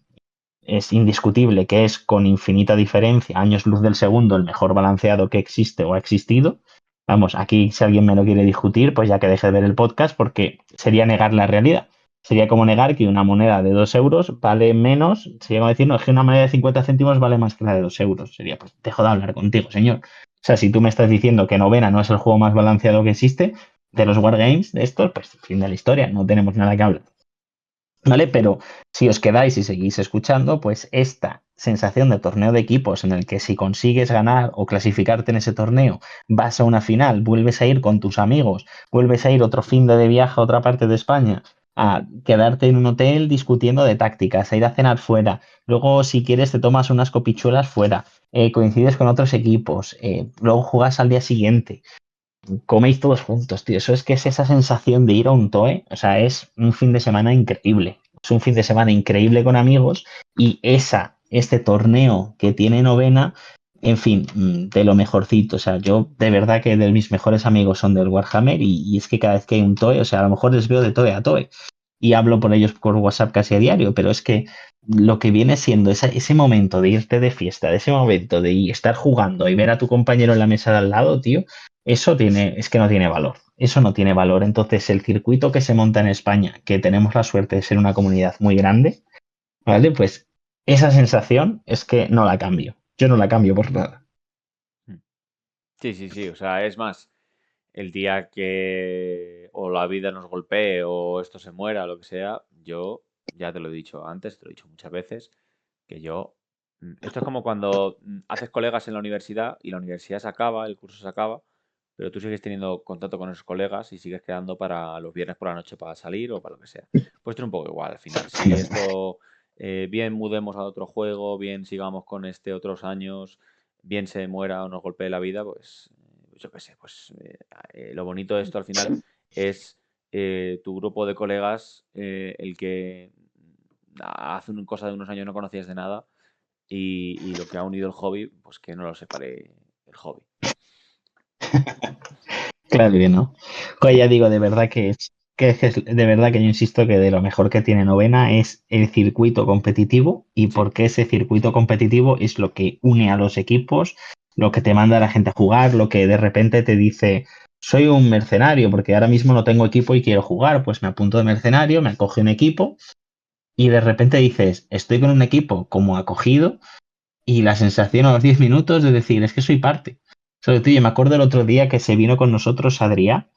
D: es indiscutible que es con infinita diferencia, años luz del segundo, el mejor balanceado que existe o ha existido. Vamos, aquí si alguien me lo quiere discutir, pues ya que deje de ver el podcast porque sería negar la realidad. Sería como negar que una moneda de 2 euros vale menos, sería como decir, no, es que una moneda de 50 céntimos vale más que la de 2 euros. Sería, pues dejo de hablar contigo, señor. O sea, si tú me estás diciendo que novena no es el juego más balanceado que existe, de los Wargames, de estos, pues fin de la historia, no tenemos nada que hablar. ¿Vale? Pero si os quedáis y seguís escuchando, pues esta sensación de torneo de equipos en el que si consigues ganar o clasificarte en ese torneo, vas a una final, vuelves a ir con tus amigos, vuelves a ir otro fin de viaje a otra parte de España, a quedarte en un hotel discutiendo de tácticas, a ir a cenar fuera, luego si quieres te tomas unas copichuelas fuera, coincides con otros equipos, luego juegas al día siguiente, coméis todos juntos, tío. Eso es que es esa sensación de ir a un TOE, o sea, es un fin de semana increíble. Es un fin de semana increíble con amigos y este torneo que tiene novena, en fin, de lo mejorcito. O sea, yo de verdad que de mis mejores amigos son del Warhammer y es que cada vez que hay un TOE, o sea, a lo mejor les veo de TOE a TOE y hablo por ellos por WhatsApp casi a diario, pero es que lo que viene siendo ese momento de irte de fiesta, de ese momento de estar jugando y ver a tu compañero en la mesa de al lado, tío, es que no tiene valor. Eso no tiene valor. Entonces, el circuito que se monta en España, que tenemos la suerte de ser una comunidad muy grande, ¿vale? Pues esa sensación es que no la cambio. Yo no la cambio por nada.
C: Sí, sí, sí. O sea, es más, el día que o la vida nos golpee o esto se muera, lo que sea, yo ya te lo he dicho antes, te lo he dicho muchas veces, que yo... Esto es como cuando haces colegas en la universidad y la universidad se acaba, el curso se acaba, pero tú sigues teniendo contacto con esos colegas y sigues quedando para los viernes por la noche para salir o para lo que sea. Pues esto es un poco igual al final. Si esto bien mudemos a otro juego, bien sigamos con este otros años, bien se muera o nos golpee la vida, pues yo qué sé, pues lo bonito de esto al final es tu grupo de colegas, el que hace una cosa de unos años no conocías de nada y lo que ha unido el hobby, pues que no lo separe el hobby.
D: Claro que no. Pues ya digo, de verdad de verdad que yo insisto que de lo mejor que tiene novena es el circuito competitivo y
C: Sí.
D: porque ese circuito competitivo es lo que une a los equipos, lo que te manda a la gente a jugar, lo que de repente te dice, soy un mercenario porque ahora mismo no tengo equipo y quiero jugar, pues me apunto de mercenario, me acoge un equipo y de repente dices, estoy con un equipo como acogido y la sensación a los 10 minutos de decir, es que soy parte. Sobre todo, yo me acuerdo el otro día que se vino con nosotros Adrián,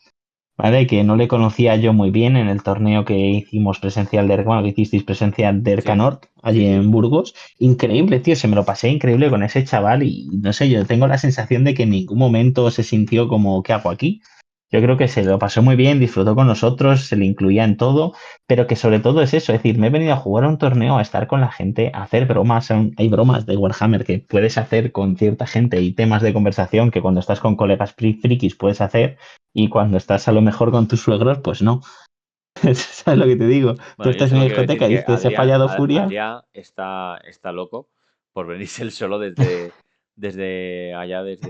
D: ¿vale? Que no le conocía yo muy bien en el torneo que hicimos presencial bueno, que hicisteis presencial de
C: Sí,
D: Ercanort, allí
C: sí, sí.
D: en Burgos. Increíble, tío, se me lo pasé increíble con ese chaval y no sé, yo tengo la sensación de que en ningún momento se sintió como, ¿qué hago aquí? Yo creo que se lo pasó muy bien, disfrutó con nosotros, se le incluía en todo, pero que sobre todo es eso, es decir, me he venido a jugar a un torneo, a estar con la gente, a hacer bromas, hay bromas de Warhammer que puedes hacer con cierta gente y temas de conversación que cuando estás con colegas frikis puedes hacer y cuando estás a lo mejor con tus suegros, pues no. ¿Sabes lo que te digo? Tú
C: Bueno, yo
D: estás en
C: solo
D: la
C: quiero decir
D: discoteca y
C: que
D: dices, he fallado furia.
C: Adrián está loco por venirse él solo desde allá, de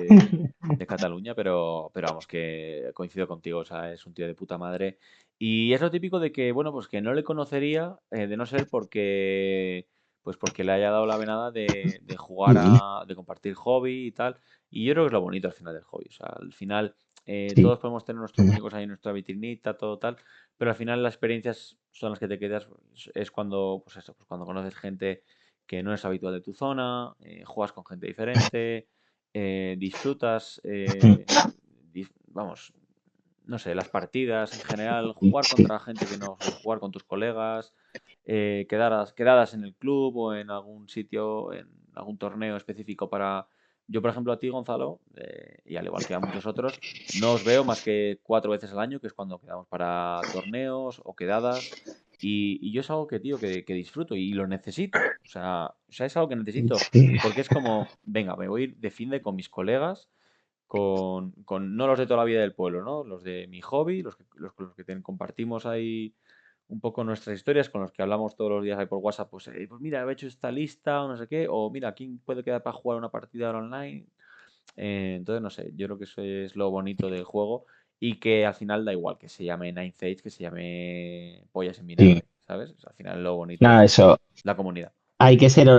C: Cataluña, pero vamos, que coincido contigo, o sea, es un tío de puta madre. Y es lo típico de que, bueno, pues que no le conocería, de no ser pues porque le haya dado la venada de jugar de compartir hobby y tal. Y yo creo que es lo bonito al final del hobby, o sea, al final
D: Sí.
C: todos podemos tener nuestros muñecos ahí en nuestra vitrinita, todo tal, pero al final las experiencias son las que te quedas, es cuando, pues eso, pues cuando conoces gente que no es habitual de tu zona, juegas con gente diferente, disfrutas, vamos, no sé, las partidas en general, jugar
D: Sí.
C: contra gente que no sueles jugar con tus colegas, quedadas en el club o en algún sitio, en algún torneo específico para... Yo, por ejemplo, a ti, Gonzalo, y al igual que a muchos otros, no os veo más que 4 veces al año, que es cuando quedamos para torneos o quedadas. Y yo es algo que, tío, que disfruto y lo necesito. O sea, es algo que necesito
D: Sí.
C: porque es como, venga, me voy a ir de fin de con mis colegas, no los de toda la vida del pueblo, ¿no? Los de mi hobby, con los que compartimos ahí un poco nuestras historias, con los que hablamos todos los días ahí por WhatsApp, pues mira, he hecho esta lista o no sé qué, o mira, ¿quién puede quedar para jugar una partida ahora online? Entonces, no sé, yo creo que eso es lo bonito del juego y que al final da igual que se llame Ninth Age, que se llame Pollas en
D: Sí.
C: Vinagre, ¿sabes? O sea, al final lo bonito
D: Nada,
C: es
D: eso.
C: la comunidad.
D: Hay que ser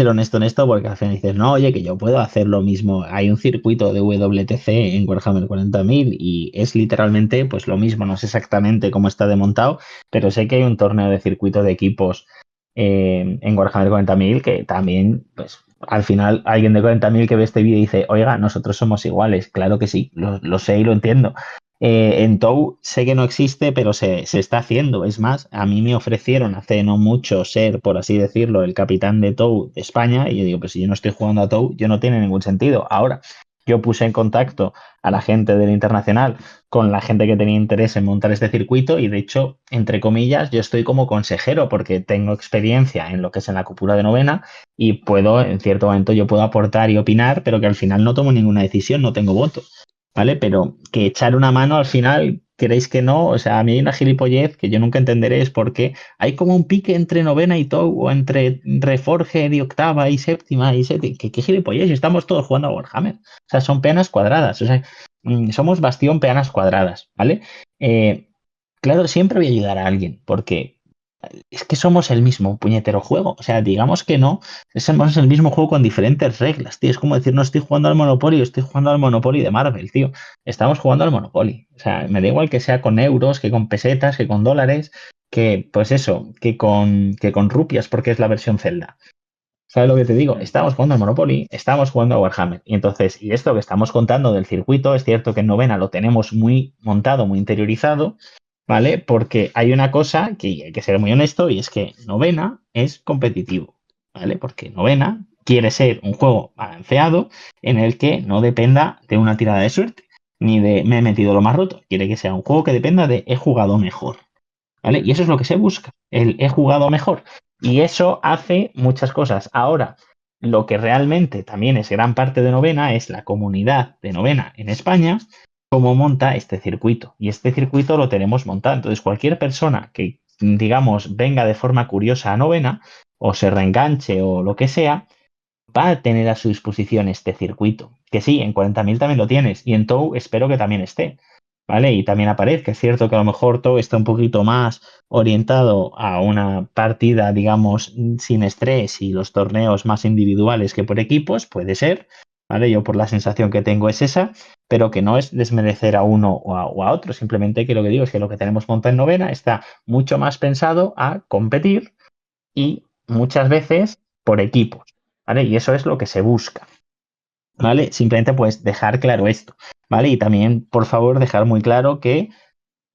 D: honesto en esto porque al final dices, no, oye, que yo puedo hacer lo mismo. Hay un circuito de WTC en Warhammer 40.000 y es literalmente pues lo mismo. No sé exactamente cómo está demontado, pero sé que hay un torneo de circuito de equipos en Warhammer 40.000 que también pues al final alguien de 40.000 que ve este vídeo dice, oiga, nosotros somos iguales. Claro que sí, lo sé y lo entiendo. En TOW sé que no existe, pero se está haciendo. Es más, a mí me ofrecieron hace no mucho ser, por así decirlo, el capitán de TOW de España. Y yo digo, pues si yo no estoy jugando a TOW, yo no tiene ningún sentido. Ahora, yo puse en contacto a la gente del internacional con la gente que tenía interés en montar este circuito y de hecho, entre comillas, yo estoy como consejero porque tengo experiencia en lo que es en la cúpula de novena y puedo, en cierto momento, yo puedo aportar y opinar, pero que al final no tomo ninguna decisión, no tengo voto, ¿vale? Pero que echar una mano al final, queréis que no, o sea, a mí hay una gilipollez que yo nunca entenderé es por qué hay como un pique entre novena y TOW o entre Reforged y octava y séptima y séptima. ¿Qué gilipollez? Estamos todos jugando a Warhammer. O sea, son peanas cuadradas. O sea, somos bastión peanas cuadradas, ¿vale? Claro, siempre voy a ayudar a alguien, porque es que somos el mismo puñetero juego. O sea, digamos que no, somos el mismo juego con diferentes reglas, tío. Es como decir, no estoy jugando al Monopoly, estoy jugando al Monopoly de Marvel, tío. Estamos jugando al Monopoly. O sea, me da igual que sea con euros, que con pesetas, que con dólares, que pues eso, que con rupias, porque es la versión Zelda. ¿Sabes lo que te digo?
C: Mm.
D: Estamos jugando al Monopoly, estamos jugando a Warhammer. Y entonces, y esto que estamos contando del circuito, es cierto que en novena lo tenemos muy montado, muy interiorizado, ¿vale? Porque hay una cosa que hay que ser muy honesto y es que novena es competitivo, ¿vale? Porque novena quiere ser un juego balanceado en el que no dependa de una tirada de suerte, ni de me he metido lo más roto. Quiere que sea un juego que dependa de he jugado mejor, ¿vale? Y eso es lo que se busca, el he jugado mejor. Y eso hace muchas cosas. Ahora, lo que realmente también es gran parte de novena es la comunidad de novena en España, cómo monta este circuito. Y este circuito lo tenemos montado. Entonces, cualquier persona que, digamos, venga de forma curiosa a novena, o se reenganche o lo que sea, va a tener a su disposición este circuito. Que sí, en 40.000 también lo tienes. Y en TOW espero que también esté. ¿Vale? Y también aparezca. Es cierto que a lo mejor TOW está un poquito más orientado a una partida, digamos, sin estrés y los torneos más individuales que por equipos, puede ser. ¿Vale? Yo por la sensación que tengo es esa, pero que no es desmerecer a uno o a otro. Simplemente que lo que digo es que lo que tenemos montado en novena está mucho más pensado a competir y muchas veces por equipos, ¿vale? Y eso es lo que se busca, ¿vale? Simplemente pues dejar claro esto, ¿vale? Y también, por favor, dejar muy claro que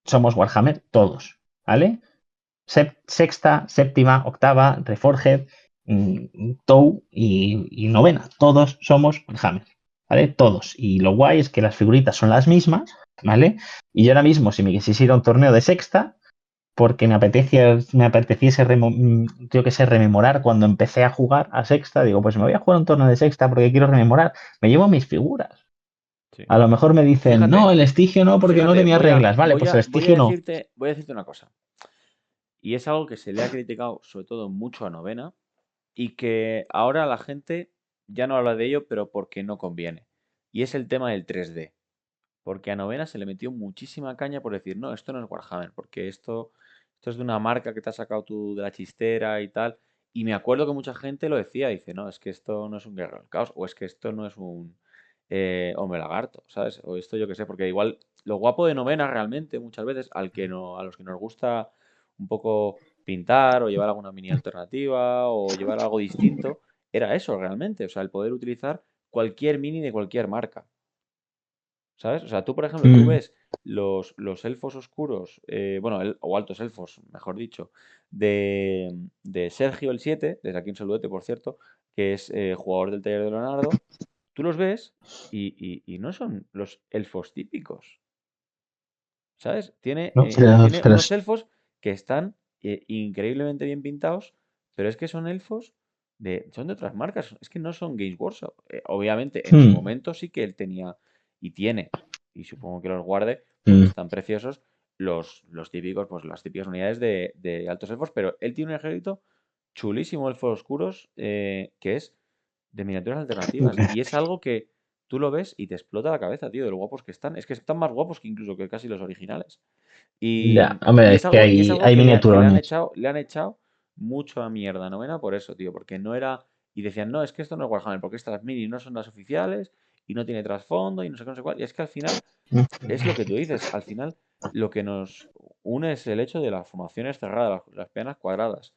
D: somos Warhammer todos, ¿vale? Sexta, séptima, octava, Reforged, TOW y novena, todos somos Warhammer, ¿vale? Todos. Y lo guay es que las figuritas son las mismas, ¿vale? Y yo ahora mismo, si me quisiese ir a un torneo de sexta, porque me apeteciese yo que sé, rememorar cuando empecé a jugar a sexta, digo, pues me voy a jugar un torneo de sexta porque quiero rememorar, me llevo mis figuras.
C: Sí.
D: A lo mejor me dicen, no,
C: Fíjate,
D: el Estigio no, porque no tenía
C: voy a,
D: reglas, vale,
C: voy
D: pues el
C: a,
D: Estigio no.
C: voy a decirte una cosa. Y es algo que se le ha criticado, sobre todo mucho a novena, y que ahora la gente ya no habla de ello, pero porque no conviene. Y es el tema del 3D. Porque a novena se le metió muchísima caña por decir, no, esto no es Warhammer, porque esto es de una marca que te has sacado tú de la chistera y tal. Y me acuerdo que mucha gente lo decía, dice, no, es que esto no es un Guerrero del Caos, o es que esto no es un Hombre Lagarto, ¿sabes? O esto yo qué sé, porque igual lo guapo de novena realmente, muchas veces, a los que nos gusta un poco pintar o llevar alguna mini alternativa o llevar algo distinto, era eso realmente, o sea, el poder utilizar cualquier mini de cualquier marca. ¿Sabes? O sea, tú, por ejemplo, tú
D: Mm,
C: ves los elfos oscuros, bueno, o altos elfos, mejor dicho, de Sergio el 7, desde aquí un saludete, por cierto, que es jugador del taller de Leonardo, tú los ves y no son los elfos típicos, ¿sabes? Tiene,
D: no,
C: eh,
D: pero,
C: tiene
D: pero
C: unos elfos que están increíblemente bien pintados, pero es que son elfos son de otras marcas, es que no son Games Workshop. Obviamente, en su
D: mm,
C: momento sí que él tenía y tiene, y supongo que los guarde porque
D: mm,
C: están preciosos, los típicos, pues las típicas unidades de altos elfos, pero él tiene un ejército chulísimo, elfos oscuros, que es de miniaturas alternativas, y es algo que tú lo ves y te explota la cabeza, tío, de lo guapos que están. Es que están más guapos que incluso que casi los originales.
D: ya,
C: Y
D: hombre, es
C: es
D: que
C: algo, y es
D: hay,
C: algo
D: hay
C: que
D: miniaturones.
C: le han echado mucho a mierda a novena por eso, tío. Porque no era. Y decían, no, es que esto no es Warhammer, porque estas minis no son las oficiales y no tiene trasfondo y no sé qué, no sé cuál. Y es que al final es lo que tú dices. Al final lo que nos une es el hecho de las formaciones cerradas, las peanas cuadradas.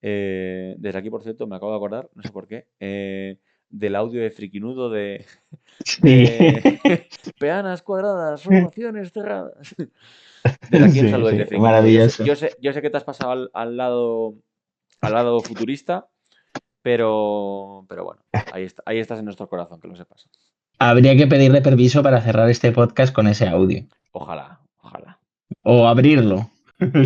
C: Desde aquí, por cierto, me acabo de acordar, no sé por qué. del audio de Frikinudo de
D: Sí,
C: peanas cuadradas, formaciones cerradas. Desde aquí un
D: sí,
C: saludo
D: sí,
C: de Frikinudo.
D: maravilloso.
C: Yo sé que te has pasado al lado futurista, pero bueno, ahí estás en nuestro corazón, que lo sepas.
D: Habría que pedirle permiso para cerrar este podcast con ese audio.
C: Ojalá, ojalá.
D: O abrirlo. Pero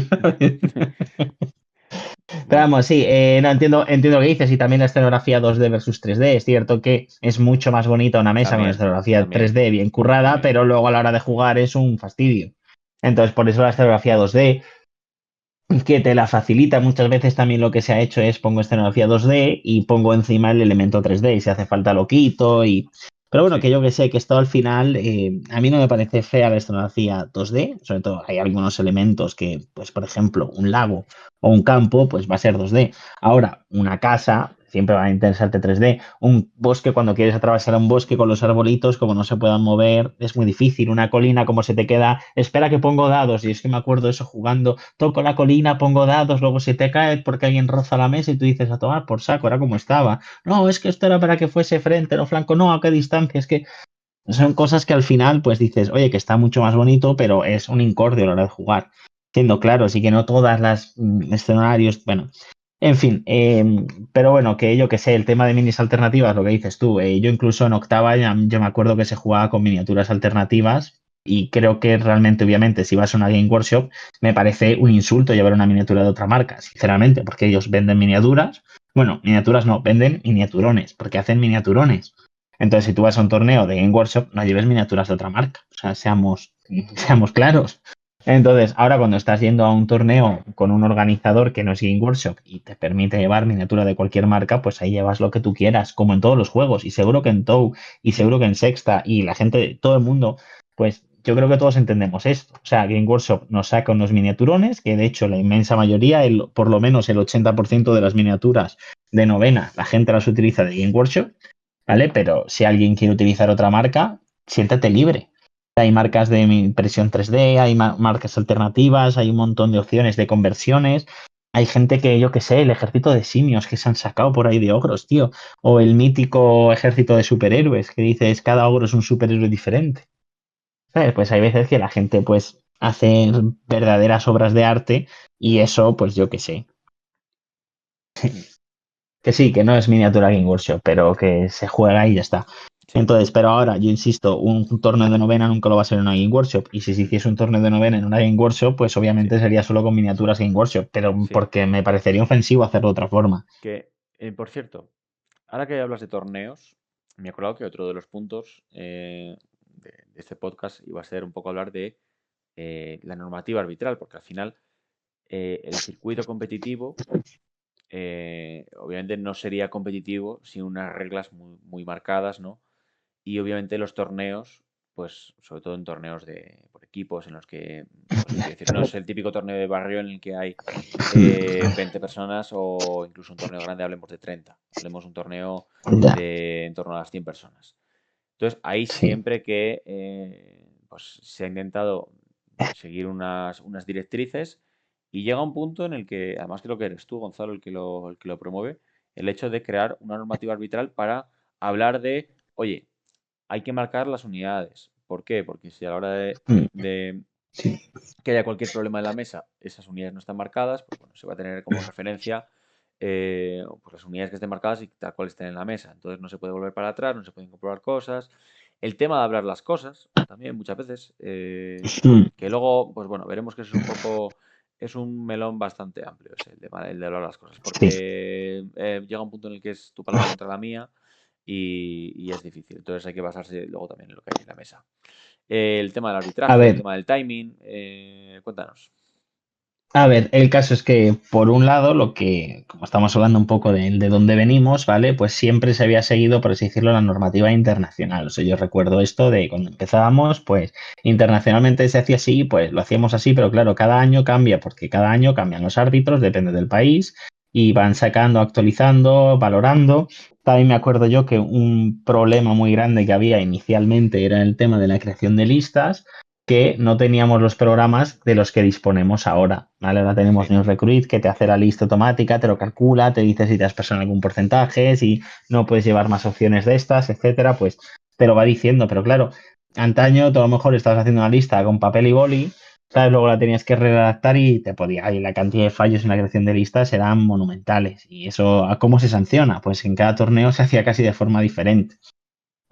C: Bueno,
D: vamos, sí, no entiendo lo que dices y también la escenografía 2D versus 3D. Es cierto que es mucho más bonita una mesa con
C: también,
D: escenografía
C: también,
D: 3D bien currada,
C: también.
D: pero luego a la hora de jugar es un fastidio. Entonces, por eso la escenografía 2D, que te la facilita muchas veces también lo que se ha hecho es pongo escenografía 2D y pongo encima el elemento 3D y si hace falta lo quito y... Pero bueno,
C: Sí,
D: que yo que sé, que esto al final, a mí no me parece fea la escenografía 2D, sobre todo hay algunos elementos que, pues por ejemplo, un lago o un campo, pues va a ser 2D. Ahora, una casa siempre va a interesarte 3D. Un bosque, cuando quieres atravesar un bosque con los arbolitos, como no se puedan mover, es muy difícil. Una colina, como se te queda, espera que pongo dados, y es que me acuerdo de eso jugando, toco la colina, pongo dados, luego se te cae porque alguien roza la mesa y tú dices a tomar por saco, era como estaba. No, es que esto era para que fuese frente, no flanco, no, a qué distancia, es que son cosas que al final pues dices, oye, que está mucho más bonito, pero es un incordio a la hora de jugar. Siendo claro, sí que no todas las escenarios, bueno, en fin, pero bueno, que yo que sé, el tema de minis alternativas, lo que dices tú, yo incluso en octava yo me acuerdo que se jugaba con miniaturas alternativas y creo que realmente, obviamente, si vas a una Game Workshop, me parece un insulto llevar una miniatura de otra marca, sinceramente, porque ellos venden miniaturas, bueno, miniaturas no, venden miniaturones, porque hacen miniaturones. Entonces, si tú vas a un torneo de Game Workshop, no lleves miniaturas de otra marca, o sea, seamos claros. Entonces, ahora cuando estás yendo a un torneo con un organizador que no es Game Workshop y te permite llevar miniatura de cualquier marca, pues ahí llevas lo que tú quieras, como en todos los juegos. Y seguro que en TOW, y seguro que en Sexta, y la gente, todo el mundo, pues yo creo que todos entendemos esto. O sea, Game Workshop nos saca unos miniaturones, que de hecho la inmensa mayoría, por lo menos el 80% de las miniaturas de novena, la gente las utiliza de Game Workshop, ¿vale? Pero si alguien quiere utilizar otra marca, siéntate libre. Hay marcas de impresión 3D, hay marcas alternativas, hay un montón de opciones de conversiones. Hay gente que, yo qué sé, el ejército de simios que se han sacado por ahí de ogros, tío. O el mítico ejército de superhéroes, que dices, cada ogro es un superhéroe diferente. ¿Sabes? Pues hay veces que la gente, pues, hace verdaderas obras de arte y eso, pues yo qué sé.
C: mm,
D: Que sí, que no es miniatura Game Workshop, pero que se juega y ya está.
C: sí,
D: Entonces, pero ahora, yo insisto, un torneo de novena nunca lo va a ser en una Game Workshop. Y si se hiciese un torneo de novena en una Game Workshop, pues
C: sí,
D: obviamente sería solo con miniaturas Game Workshop, pero
C: sí.
D: porque me parecería ofensivo hacerlo de otra forma.
C: Que, por cierto, ahora que hablas de torneos, me he acordado que otro de los puntos de este podcast iba a ser un poco hablar de la normativa arbitral, porque al final el circuito competitivo obviamente no sería competitivo sin unas reglas muy marcadas, ¿no? Y obviamente los torneos, pues sobre todo en torneos por equipos en los que, pues quiero decir, no es el típico torneo de barrio en el que hay 20 personas o incluso un torneo grande, hablemos de 30, hablemos de un torneo
D: Ya,
C: de en torno a las 100 personas. Entonces, ahí
D: sí.
C: siempre que pues, se ha intentado seguir unas directrices y llega un punto en el que, además creo que eres tú, Gonzalo, el que lo promueve, el hecho de crear una normativa arbitral para hablar de, oye, hay que marcar las unidades. ¿Por qué? Porque si a la hora
D: Mm,
C: de
D: sí.
C: que haya cualquier problema en la mesa, esas unidades no están marcadas, pues bueno, se va a tener como referencia pues las unidades que estén marcadas y tal cual estén en la mesa. Entonces no se puede volver para atrás, no se pueden comprobar cosas. El tema de hablar las cosas, también muchas veces,
D: Mm,
C: que luego, pues bueno, veremos que eso es un poco, es un melón bastante amplio, ese, el de hablar las cosas,
D: sí.
C: porque llega un punto en el que es tu palabra contra la mía y es difícil. Entonces hay que basarse luego también en lo que hay en la mesa. El tema del
D: A
C: arbitraje, el
D: ver,
C: tema del timing, cuéntanos.
D: El caso es que, por un lado, lo que, como estamos hablando un poco de dónde venimos, ¿vale? Pues siempre se había seguido, por así decirlo, la normativa internacional. O sea, yo recuerdo esto de cuando empezábamos, pues internacionalmente se hacía así, pues lo hacíamos así, pero claro, cada año cambia, porque cada año cambian los árbitros, depende del país, y van sacando, actualizando, valorando. También me acuerdo yo que un problema muy grande que había inicialmente era el tema de la creación de listas que no teníamos los programas de los que disponemos ahora, ¿vale? Ahora tenemos
A: Sí.
D: News Recruit que te hace la lista automática, te lo calcula, te dice si te has pasado en algún porcentaje, si no puedes llevar más opciones de estas, etcétera, pues te lo va diciendo. Pero claro, antaño tú a lo mejor estabas haciendo una lista con papel y boli, ¿sabes? Luego la tenías que redactar y te podía, y la cantidad de fallos en la creación de listas eran monumentales. Y eso, ¿a cómo se sanciona? Pues en cada torneo se hacía casi de forma diferente.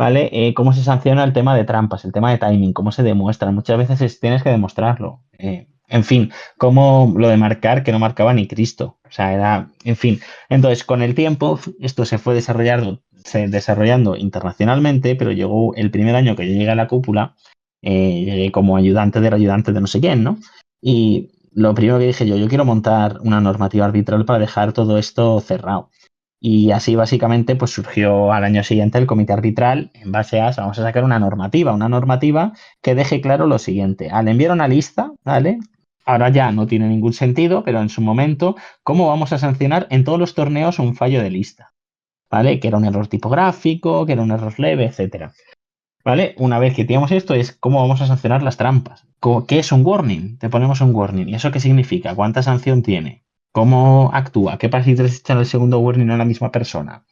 D: ¿Vale? ¿Cómo se sanciona el tema de trampas, el tema de timing? ¿Cómo se demuestra? Muchas veces tienes que demostrarlo. En fin, como lo de marcar que no marcaba ni Cristo. O sea, era, en fin. Entonces, con el tiempo, esto se desarrollando internacionalmente, pero llegó el primer año que yo llegué a la cúpula, llegué como ayudante del ayudante de no sé quién, ¿no? Y lo primero que dije yo quiero montar una normativa arbitral para dejar todo esto cerrado. Y así básicamente pues surgió al año siguiente el comité arbitral en base a, vamos a sacar una normativa que deje claro lo siguiente. Al enviar una lista, ¿vale? Ahora ya no tiene ningún sentido, pero en su momento, ¿cómo vamos a sancionar en todos los torneos un fallo de lista? ¿Vale? Que era un error tipográfico, que era un error leve, etcétera. ¿Vale? Una vez que tenemos esto es cómo vamos a sancionar las trampas. ¿Qué es un warning? Te ponemos un warning. ¿Y eso qué significa? ¿Cuánta sanción tiene? ¿Cómo actúa? ¿Qué pasa si te echan el segundo warning a la misma persona?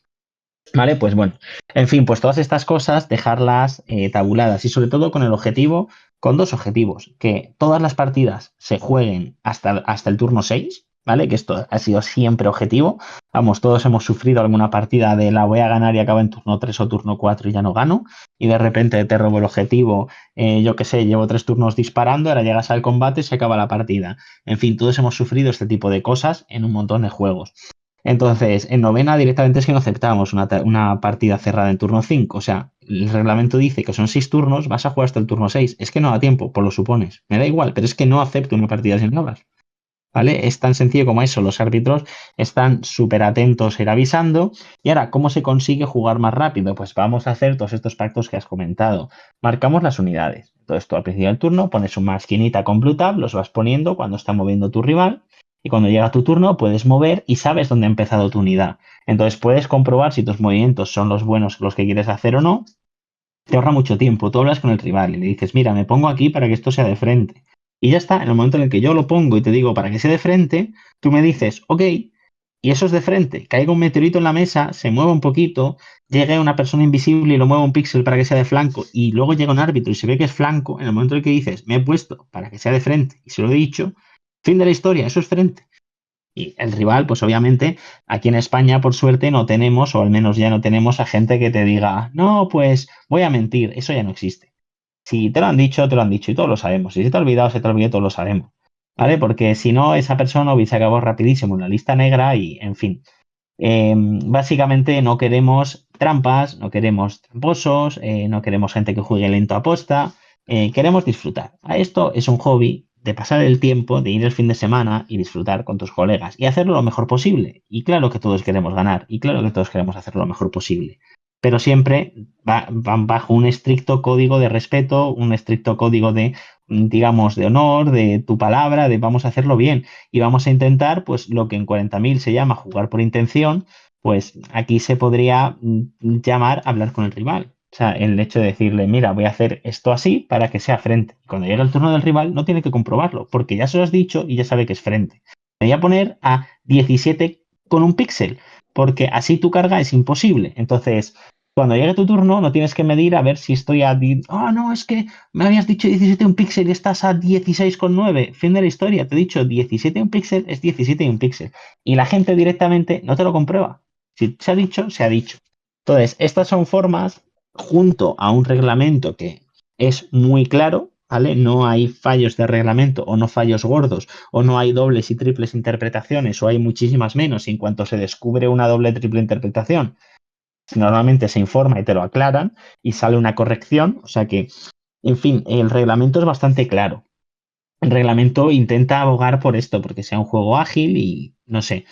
D: ¿Vale? Pues bueno, en fin, pues todas estas cosas dejarlas tabuladas y sobre todo con el objetivo, con dos objetivos, que todas las partidas se jueguen hasta el turno 6, ¿vale? Que esto ha sido siempre objetivo. Vamos, todos hemos sufrido alguna partida de la voy a ganar y acaba en turno 3 o turno 4 y ya no gano, y de repente te robo el objetivo, yo qué sé, llevo 3 turnos disparando, ahora llegas al combate y se acaba la partida. En fin, todos hemos sufrido este tipo de cosas en un montón de juegos. Entonces, en novena directamente es que no aceptábamos una partida cerrada en turno 5. O sea, el reglamento dice que son 6 turnos, vas a jugar hasta el turno 6. Es que no da tiempo, pues lo supones. Me da igual, pero es que no acepto una partida sin nada. ¿Vale? Es tan sencillo como eso. Los árbitros están súper atentos a ir avisando. Y ahora, ¿cómo se consigue jugar más rápido? Pues vamos a hacer todos estos pactos que has comentado. Marcamos las unidades. Entonces, tú al principio del turno pones una esquinita con Blue Tab, los vas poniendo cuando está moviendo tu rival. Y cuando llega tu turno, puedes mover y sabes dónde ha empezado tu unidad. Entonces, puedes comprobar si tus movimientos son los buenos, los que quieres hacer o no. Te ahorra mucho tiempo. Tú hablas con el rival y le dices, mira, me pongo aquí para que esto sea de frente. Y ya está, en el momento en el que yo lo pongo y te digo para que sea de frente, tú me dices, ok, y eso es de frente. Caiga un meteorito en la mesa, se mueva un poquito, llegue una persona invisible y lo mueva un píxel para que sea de flanco, y luego llega un árbitro y se ve que es flanco, en el momento en el que dices, me he puesto para que sea de frente y se lo he dicho, fin de la historia, eso es frente. Y el rival, pues obviamente, aquí en España, por suerte, no tenemos, o al menos ya no tenemos a gente que te diga, no, pues voy a mentir, eso ya no existe. Si te lo han dicho, te lo han dicho y todos lo sabemos. Si se te ha olvidado, se te ha olvidado, todos lo sabemos. ¿Vale? Porque si no, esa persona hubiese acabado rapidísimo en la lista negra y, en fin. Básicamente no queremos trampas, no queremos tramposos, no queremos gente que juegue lento a posta, queremos disfrutar. A esto es un hobby de pasar el tiempo, de ir el fin de semana y disfrutar con tus colegas y hacerlo lo mejor posible. Y claro que todos queremos ganar y claro que todos queremos hacerlo lo mejor posible. Pero siempre van bajo un estricto código de respeto, un estricto código de, digamos, de honor, de tu palabra, de vamos a hacerlo bien y vamos a intentar, pues lo que en 40.000 se llama jugar por intención, pues aquí se podría llamar hablar con el rival. O sea, el hecho de decirle, mira, voy a hacer esto así para que sea frente. Y cuando llega el turno del rival, no tiene que comprobarlo, porque ya se lo has dicho y ya sabe que es frente. Me voy a poner a 17 con un píxel, porque así tu carga es imposible. Entonces, cuando llegue tu turno, no tienes que medir a ver si estoy a... no, es que me habías dicho 17 un píxel y estás a 16,9. Fin de la historia. Te he dicho 17 un píxel es 17 un píxel. Y la gente directamente no te lo comprueba. Si se ha dicho, se ha dicho. Entonces, estas son formas, junto a un reglamento que es muy claro, ¿vale? No hay fallos de reglamento o no fallos gordos o no hay dobles y triples interpretaciones o hay muchísimas menos. Y en cuanto se descubre una doble o triple interpretación, normalmente se informa y te lo aclaran y sale una corrección. O sea que, en fin, el reglamento es bastante claro. El reglamento intenta abogar por esto, porque sea un juego ágil y no sé.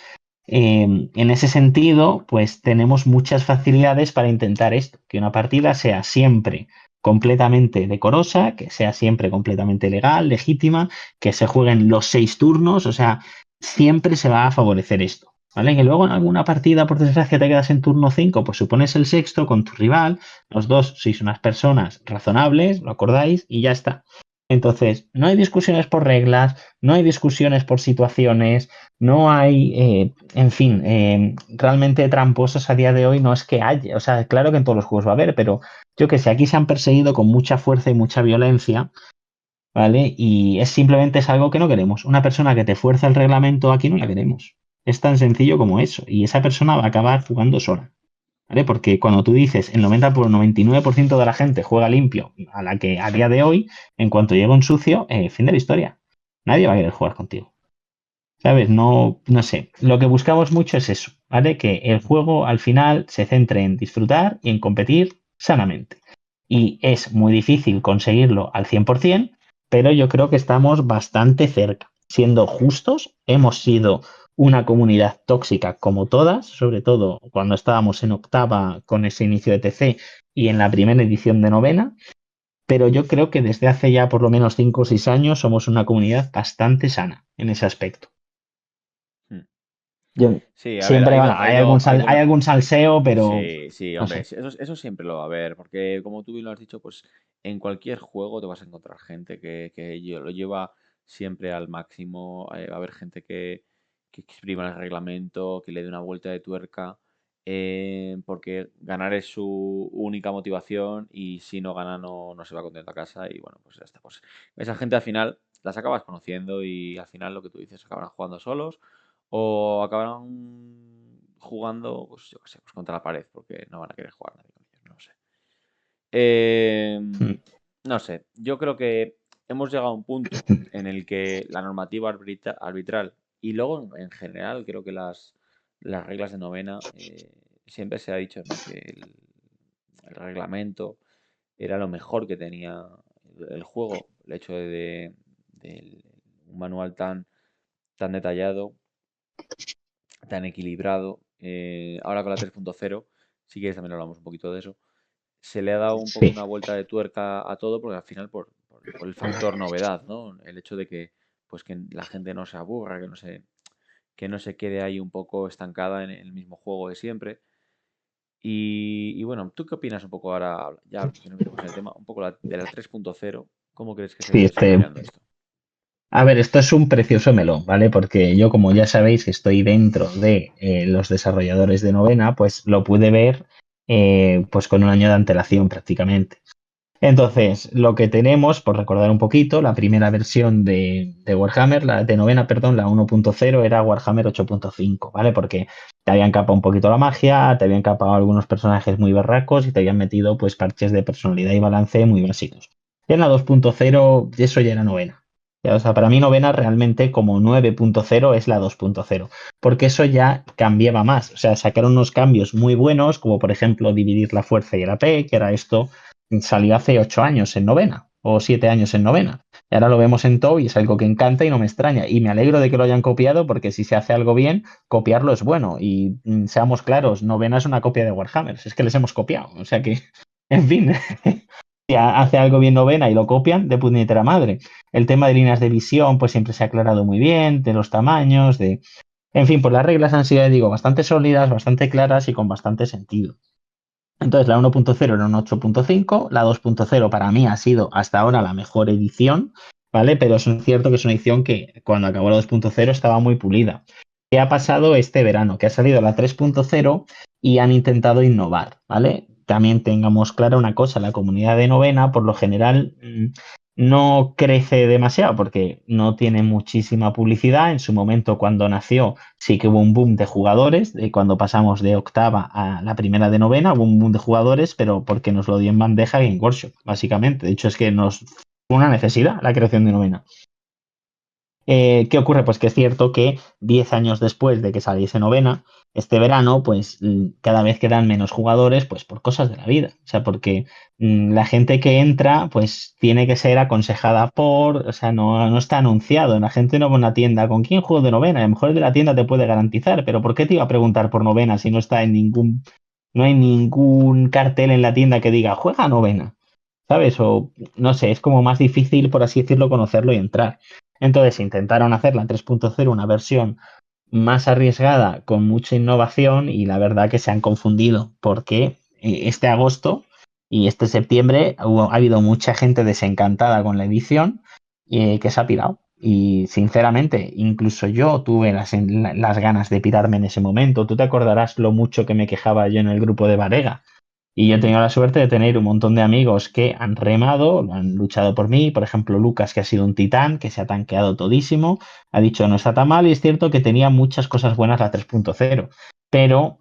D: En ese sentido, pues tenemos muchas facilidades para intentar esto, que una partida sea siempre completamente decorosa, que sea siempre completamente legal, legítima, que se jueguen los 6 turnos, o sea, siempre se va a favorecer esto. ¿Vale? Que luego en alguna partida, por desgracia, te quedas en turno 5, pues supones el sexto con tu rival, los dos sois unas personas razonables, lo acordáis, y ya está. Entonces, no hay discusiones por reglas, no hay discusiones por situaciones, no hay, en fin, realmente tramposos a día de hoy no es que haya, o sea, claro que en todos los juegos va a haber, pero yo que sé, aquí se han perseguido con mucha fuerza y mucha violencia, ¿vale? Y simplemente es algo que no queremos. Una persona que te fuerza el reglamento aquí no la queremos. Es tan sencillo como eso. Y esa persona va a acabar jugando sola. ¿Vale? Porque cuando tú dices el 90 por 99% de la gente juega limpio, a la que a día de hoy, en cuanto llega un sucio, fin de la historia. Nadie va a querer jugar contigo. ¿Sabes? No, no sé. Lo que buscamos mucho es eso, ¿vale? Que el juego al final se centre en disfrutar y en competir sanamente. Y es muy difícil conseguirlo al 100%, pero yo creo que estamos bastante cerca. Siendo justos, hemos sido una comunidad tóxica como todas, sobre todo cuando estábamos en octava con ese inicio de TC y en la primera edición de novena, pero yo creo que desde hace ya por lo menos 5 o 6 años somos una comunidad bastante sana en ese aspecto.
C: Hmm.
D: Yo,
C: Sí, a ver,
D: siempre bueno, hay algún salseo, pero
C: Sí, sí,
D: no
C: hombre,
D: sé.
C: sí, eso siempre lo va a haber, porque como tú bien lo has dicho, pues en cualquier juego te vas a encontrar gente que lo lleva siempre al máximo, va a haber gente que exprima el reglamento, que le dé una vuelta de tuerca, porque ganar es su única motivación y si no gana no se va contento a casa y bueno, pues ya está. Pues esa gente al final las acabas conociendo y al final lo que tú dices, acaban jugando solos o acabarán jugando, pues yo qué sé, pues contra la pared, porque no van a querer jugar nadie con ellos, no sé.
D: Mm.
C: No sé, yo creo que hemos llegado a un punto en el que la normativa arbitral y luego en general creo que las reglas de novena, siempre se ha dicho, ¿no? Que el reglamento era lo mejor que tenía el juego, el hecho de un manual tan detallado, tan equilibrado. Ahora con la 3.0, si quieres también hablamos un poquito de eso, se le ha dado un poco
D: Sí.
C: una vuelta de tuerca a todo, porque al final por el factor novedad, ¿no? El hecho de que pues que la gente no se aburra, que no se quede ahí un poco estancada en el mismo juego de siempre. Y bueno, ¿tú qué opinas un poco ahora, ya que nos metemos en el tema, un poco de la 3.0? ¿Cómo crees que se ha ido
D: Sí,
C: desarrollando esto?
D: a ver, esto es un precioso melón, ¿vale? Porque yo, como ya sabéis, que estoy dentro de los desarrolladores de novena, pues lo pude ver pues con un año de antelación prácticamente. Entonces, lo que tenemos, por recordar un poquito, la primera versión de Warhammer, la de novena, perdón, la 1.0 era Warhammer 8.5, ¿vale? Porque te habían capado un poquito la magia, te habían capado algunos personajes muy berracos y te habían metido pues parches de personalidad y balance muy básicos. Y en la 2.0 eso ya era novena. Ya, o sea, para mí novena realmente como 9.0 es la 2.0, porque eso ya cambiaba más. O sea, sacaron unos cambios muy buenos, como por ejemplo dividir la fuerza y el AP, que era esto salió hace 8 años en novena o 7 años en novena. Y ahora lo vemos en TOW y es algo que encanta y no me extraña. Y me alegro de que lo hayan copiado porque si se hace algo bien, copiarlo es bueno. Y seamos claros, novena es una copia de Warhammer. Es que les hemos copiado. O sea que, en fin, si hace algo bien novena y lo copian, de puñetera madre. El tema de líneas de visión, pues siempre se ha aclarado muy bien, de los tamaños, de... En fin, pues las reglas han sido, digo, bastante sólidas, bastante claras y con bastante sentido. Entonces la 1.0 era un 8.5, la 2.0 para mí ha sido hasta ahora la mejor edición, ¿vale? Pero es cierto que es una edición que cuando acabó la 2.0 estaba muy pulida. ¿Qué ha pasado este verano? Que ha salido la 3.0 y han intentado innovar, ¿vale? También tengamos clara una cosa, la comunidad de novena por lo general no crece demasiado porque no tiene muchísima publicidad. En su momento cuando nació sí que hubo un boom de jugadores, cuando pasamos de octava a la primera de novena, hubo un boom de jugadores, pero porque nos lo dio en bandeja Game Workshop, básicamente. De hecho, es que nos fue una necesidad la creación de novena. ¿Qué ocurre? Pues que es cierto que 10 años después de que saliese novena, este verano, pues cada vez quedan menos jugadores, pues por cosas de la vida. O sea, porque la gente que entra, pues tiene que ser aconsejada o sea, no está anunciado. La gente no va a una tienda, ¿con quién juego de novena? A lo mejor el de la tienda te puede garantizar, pero ¿por qué te iba a preguntar por novena si no está no hay ningún cartel en la tienda que diga, juega novena? ¿Sabes? O no sé, es como más difícil, por así decirlo, conocerlo y entrar. Entonces intentaron hacer la 3.0 una versión más arriesgada, con mucha innovación y la verdad que se han confundido porque este agosto Y este septiembre ha habido mucha gente desencantada con la edición que se ha pirado. Y sinceramente, incluso yo tuve las ganas de pirarme en ese momento. Tú te acordarás lo mucho que me quejaba yo en el grupo de Varega. Y yo he tenido la suerte de tener un montón de amigos que han remado, han luchado por mí. Por ejemplo, Lucas, que ha sido un titán, que se ha tanqueado todísimo, ha dicho no está tan mal y es cierto que tenía muchas cosas buenas la 3.0. Pero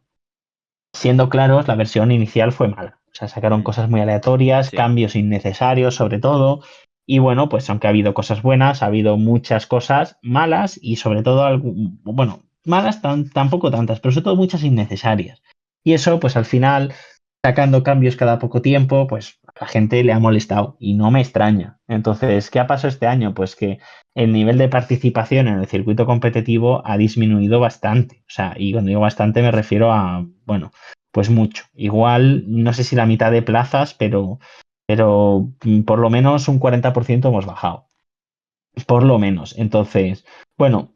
D: siendo claros, la versión inicial fue mala. O sea, sacaron cosas muy aleatorias,
C: Sí.
D: cambios innecesarios sobre todo. Y bueno, pues aunque ha habido cosas buenas, ha habido muchas cosas malas y sobre todo, bueno, malas tampoco tantas, pero sobre todo muchas innecesarias. Y eso, pues al final, sacando cambios cada poco tiempo, pues a la gente le ha molestado y no me extraña. Entonces, ¿qué ha pasado este año? Pues que el nivel de participación en el circuito competitivo ha disminuido bastante. O sea, y cuando digo bastante me refiero a, bueno, pues mucho. Igual, no sé si la mitad de plazas, pero por lo menos un 40% hemos bajado. Por lo menos. Entonces, bueno,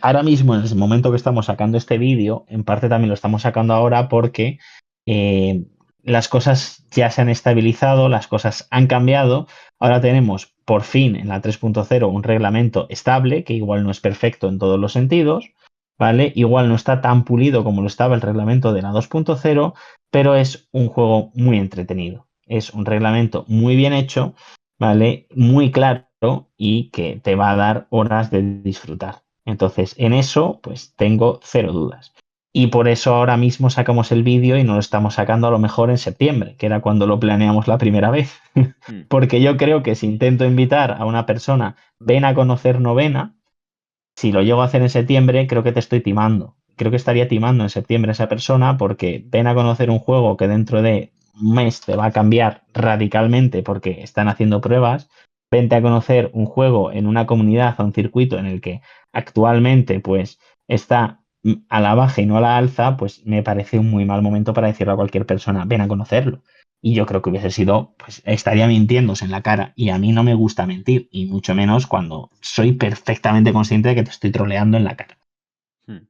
D: ahora mismo, en el momento que estamos sacando este vídeo, en parte también lo estamos sacando ahora porque eh, las cosas ya se han estabilizado, las cosas han cambiado. Ahora tenemos, por fin, en la 3.0 un reglamento estable, que igual no es perfecto en todos los sentidos, ¿vale? Igual no está tan pulido como lo estaba el reglamento de la 2.0, pero es un juego muy entretenido. Es un reglamento muy bien hecho, ¿vale? Muy claro y que te va a dar horas de disfrutar. Entonces, en eso, pues tengo cero dudas. Y por eso ahora mismo sacamos el vídeo y no lo estamos sacando a lo mejor en septiembre, que era cuando lo planeamos la primera vez. Porque yo creo que si intento invitar a una persona, ven a conocer Novena, si lo llego a hacer en septiembre, creo que te estoy timando. Creo que estaría timando en septiembre a esa persona porque ven a conocer un juego que dentro de un mes te va a cambiar radicalmente porque están haciendo pruebas. Vente a conocer un juego en una comunidad, a un circuito en el que actualmente pues está a la baja y no a la alza, pues me parece un muy mal momento para decirle a cualquier persona, ven a conocerlo. Y yo creo que hubiese sido, pues estaría mintiéndose en la cara. Y a mí no me gusta mentir, y mucho menos cuando soy perfectamente consciente de que te estoy troleando en la cara.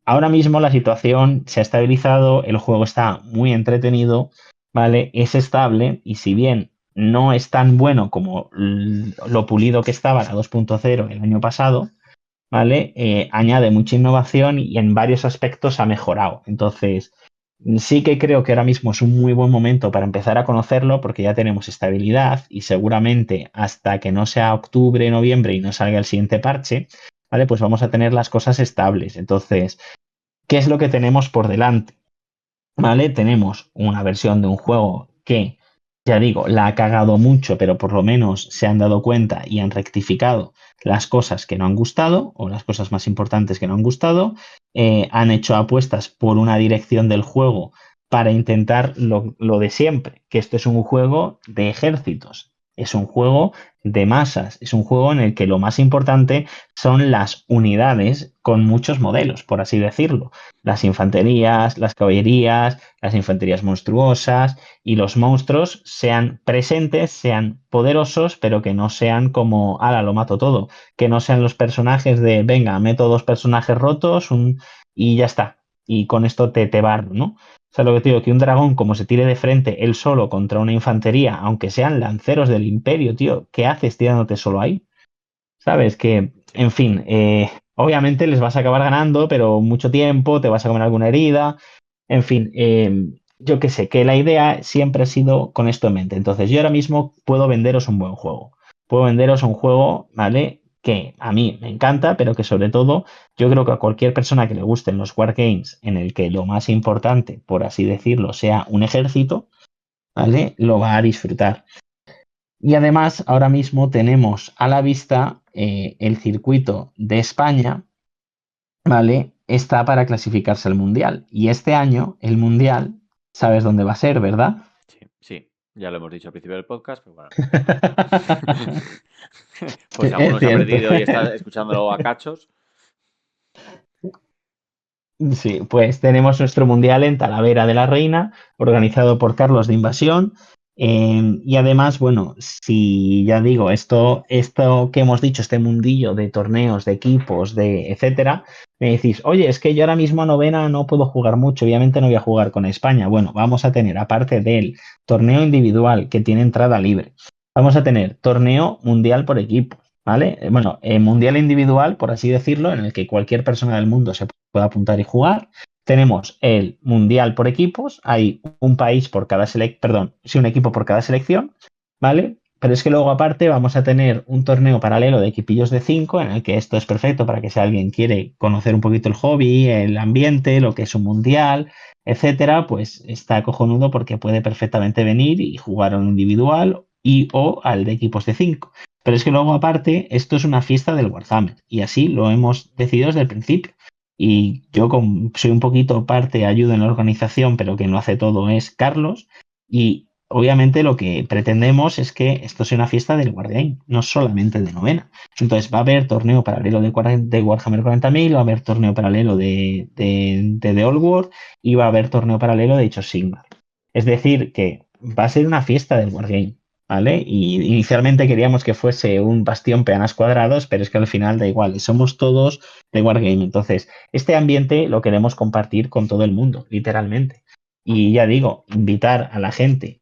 D: Ahora mismo la situación se ha estabilizado, el juego está muy entretenido, ¿vale? Es estable y si bien no es tan bueno como lo pulido que estaba la 2.0 el año pasado, ¿vale? Añade mucha innovación y en varios aspectos ha mejorado. Entonces, sí que creo que ahora mismo es un muy buen momento para empezar a conocerlo porque ya tenemos estabilidad y seguramente hasta que no sea octubre, noviembre y no salga el siguiente parche, ¿vale? Pues vamos a tener las cosas estables. Entonces, ¿qué es lo que tenemos por delante? ¿Vale? Tenemos una versión de un juego que, ya digo, la ha cagado mucho, pero por lo menos se han dado cuenta y han rectificado las cosas que no han gustado o las cosas más importantes que no han gustado. Han hecho apuestas por una dirección del juego para intentar lo de siempre, que esto es un juego de ejércitos, es un juego de masas, es un juego en el que lo más importante son las unidades con muchos modelos, por así decirlo. Las infanterías, las caballerías, las infanterías monstruosas y los monstruos sean presentes, sean poderosos, pero que no sean como, ala, lo mato todo. Que no sean los personajes de, venga, meto dos personajes rotos y ya está. Y con esto te barro, ¿no? O sea, lo que te digo, que un dragón como se tire de frente él solo contra una infantería, aunque sean lanceros del imperio, tío, ¿qué haces tirándote solo ahí? ¿Sabes? Que, en fin, obviamente les vas a acabar ganando, pero mucho tiempo, te vas a comer alguna herida. En fin, yo qué sé, que la idea siempre ha sido con esto en mente. Entonces, yo ahora mismo puedo venderos un buen juego. Puedo venderos un juego, ¿vale? Que a mí me encanta, pero que sobre todo yo creo que a cualquier persona que le gusten los wargames en el que lo más importante, por así decirlo, sea un ejército, ¿vale? Lo va a disfrutar. Y además, ahora mismo tenemos a la vista el circuito de España, ¿vale? Está para clasificarse al Mundial. Y este año, el Mundial, ¿sabes dónde va a ser, verdad?
C: Sí, sí, ya lo hemos dicho al principio del podcast, pero bueno. Pues si alguno
D: Es
C: se ha
D: cierto.
C: perdido y está escuchándolo a cachos.
D: Sí, pues tenemos nuestro mundial en Talavera de la Reina, organizado por Carlos de Invasión. Y además, bueno, si ya digo, esto que hemos dicho, este mundillo de torneos, de equipos, de etcétera, Me decís, oye, es que yo ahora mismo a novena no puedo jugar mucho, obviamente no voy a jugar con España. Bueno, vamos a tener, aparte del torneo individual que tiene entrada libre, vamos a tener torneo mundial por equipo, ¿vale? Bueno, mundial individual, por así decirlo, en el que cualquier persona del mundo se puede apuntar y jugar. Tenemos el mundial por equipos, hay un país por cada perdón, sí, un equipo por cada selección, ¿vale? Pero es que luego aparte vamos a tener un torneo paralelo de equipillos de 5 en el que esto es perfecto para que si alguien quiere conocer un poquito el hobby, el ambiente, lo que es un mundial, etcétera, pues está cojonudo porque puede perfectamente venir y jugar a un individual y o al de equipos de 5. Pero es que luego aparte esto es una fiesta del Warhammer y así lo hemos decidido desde el principio. Y yo soy un poquito parte, ayudo en la organización, pero que no hace todo es Carlos. Y obviamente lo que pretendemos es que esto sea una fiesta del Wargame, no solamente de novena. Entonces va a haber torneo paralelo de Warhammer 40.000, va a haber torneo paralelo de The Old World y va a haber torneo paralelo de Age of Sigmar. Es decir, que va a ser una fiesta del Wargame, ¿vale? Y inicialmente queríamos que fuese un bastión peanas cuadrados, pero es que al final da igual, somos todos de Wargame. Entonces, este ambiente lo queremos compartir con todo el mundo, literalmente. Y ya digo, invitar a la gente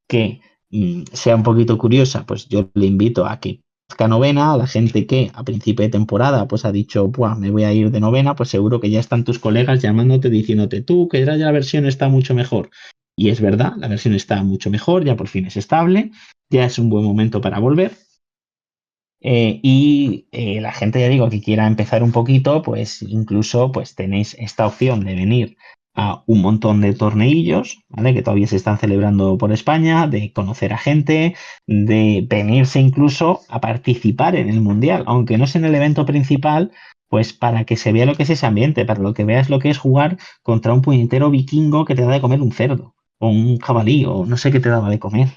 D: que sea un poquito curiosa, pues yo le invito a que conozca novena, a la gente que a principio de temporada pues ha dicho, Buah, me voy a ir de novena, pues seguro que ya están tus colegas llamándote, diciéndote, tú, que ya la versión está mucho mejor. Y es verdad, la versión está mucho mejor, ya por fin es estable, ya es un buen momento para volver. La gente, ya digo, que quiera empezar un poquito, pues incluso pues tenéis esta opción de venir a un montón de torneillos, ¿vale? Que todavía se están celebrando por España, de conocer a gente, de venirse incluso a participar en el Mundial, aunque no es en el evento principal, pues para que se vea lo que es ese ambiente, para lo que veas lo que es jugar contra un puñetero vikingo que te da de comer un cerdo, o un jabalí, o no sé qué te daba de comer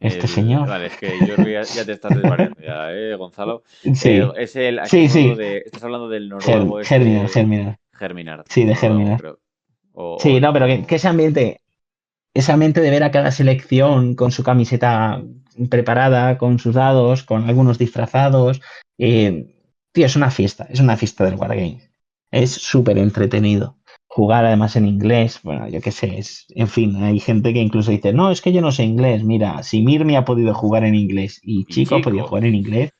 D: este señor.
C: Vale, es que yo creo que ya te estás desvariando ya, Gonzalo.
D: Sí,
C: Es el,
D: sí, sí.
C: estás hablando del noruego
D: Germinar,
C: este,
D: Germinar.
C: Germinar,
D: Sí, de
C: noruego,
D: Germinar.
C: creo.
D: Sí, no, pero
C: O
D: que ese ambiente de ver a cada selección con su camiseta preparada, con sus dados, con algunos disfrazados. Tío, es una fiesta del Wargame. Es súper entretenido. Jugar además en inglés, bueno, yo qué sé, en fin, hay gente que incluso dice, no, es que yo no sé inglés, mira, si Mirmi ha podido jugar en inglés y
C: y
D: Chico ha podido
C: chico.
D: jugar en inglés,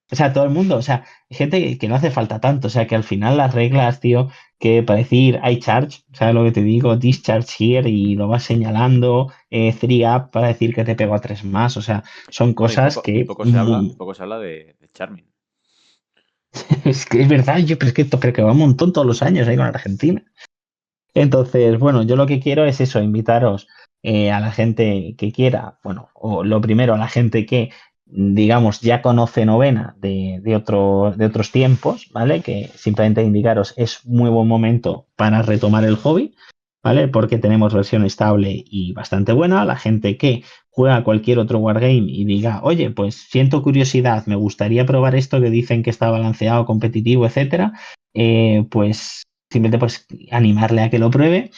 D: o sea, todo el mundo, o sea, hay gente que no hace falta tanto, o sea, que al final las reglas, tío, que para decir I charge, ¿sabes lo que te digo? Discharge here y lo vas señalando, 3 up para decir que te pego a 3 más, o sea, son
C: Bueno,
D: cosas que
C: poco se habla de Charming.
D: es que es verdad, pero es que esto pero que va un montón todos los años ahí con Argentina. Entonces, bueno, yo lo que quiero es eso, invitaros a la gente que quiera, bueno, o lo primero, a la gente que, digamos, ya conoce novena de otros tiempos, ¿vale? Que simplemente indicaros, es muy buen momento para retomar el hobby, ¿vale? Porque tenemos versión estable y bastante buena. La gente que juega cualquier otro wargame y diga, oye, pues siento curiosidad, me gustaría probar esto que dicen que está balanceado, competitivo, etcétera, pues simplemente pues animarle a que lo pruebe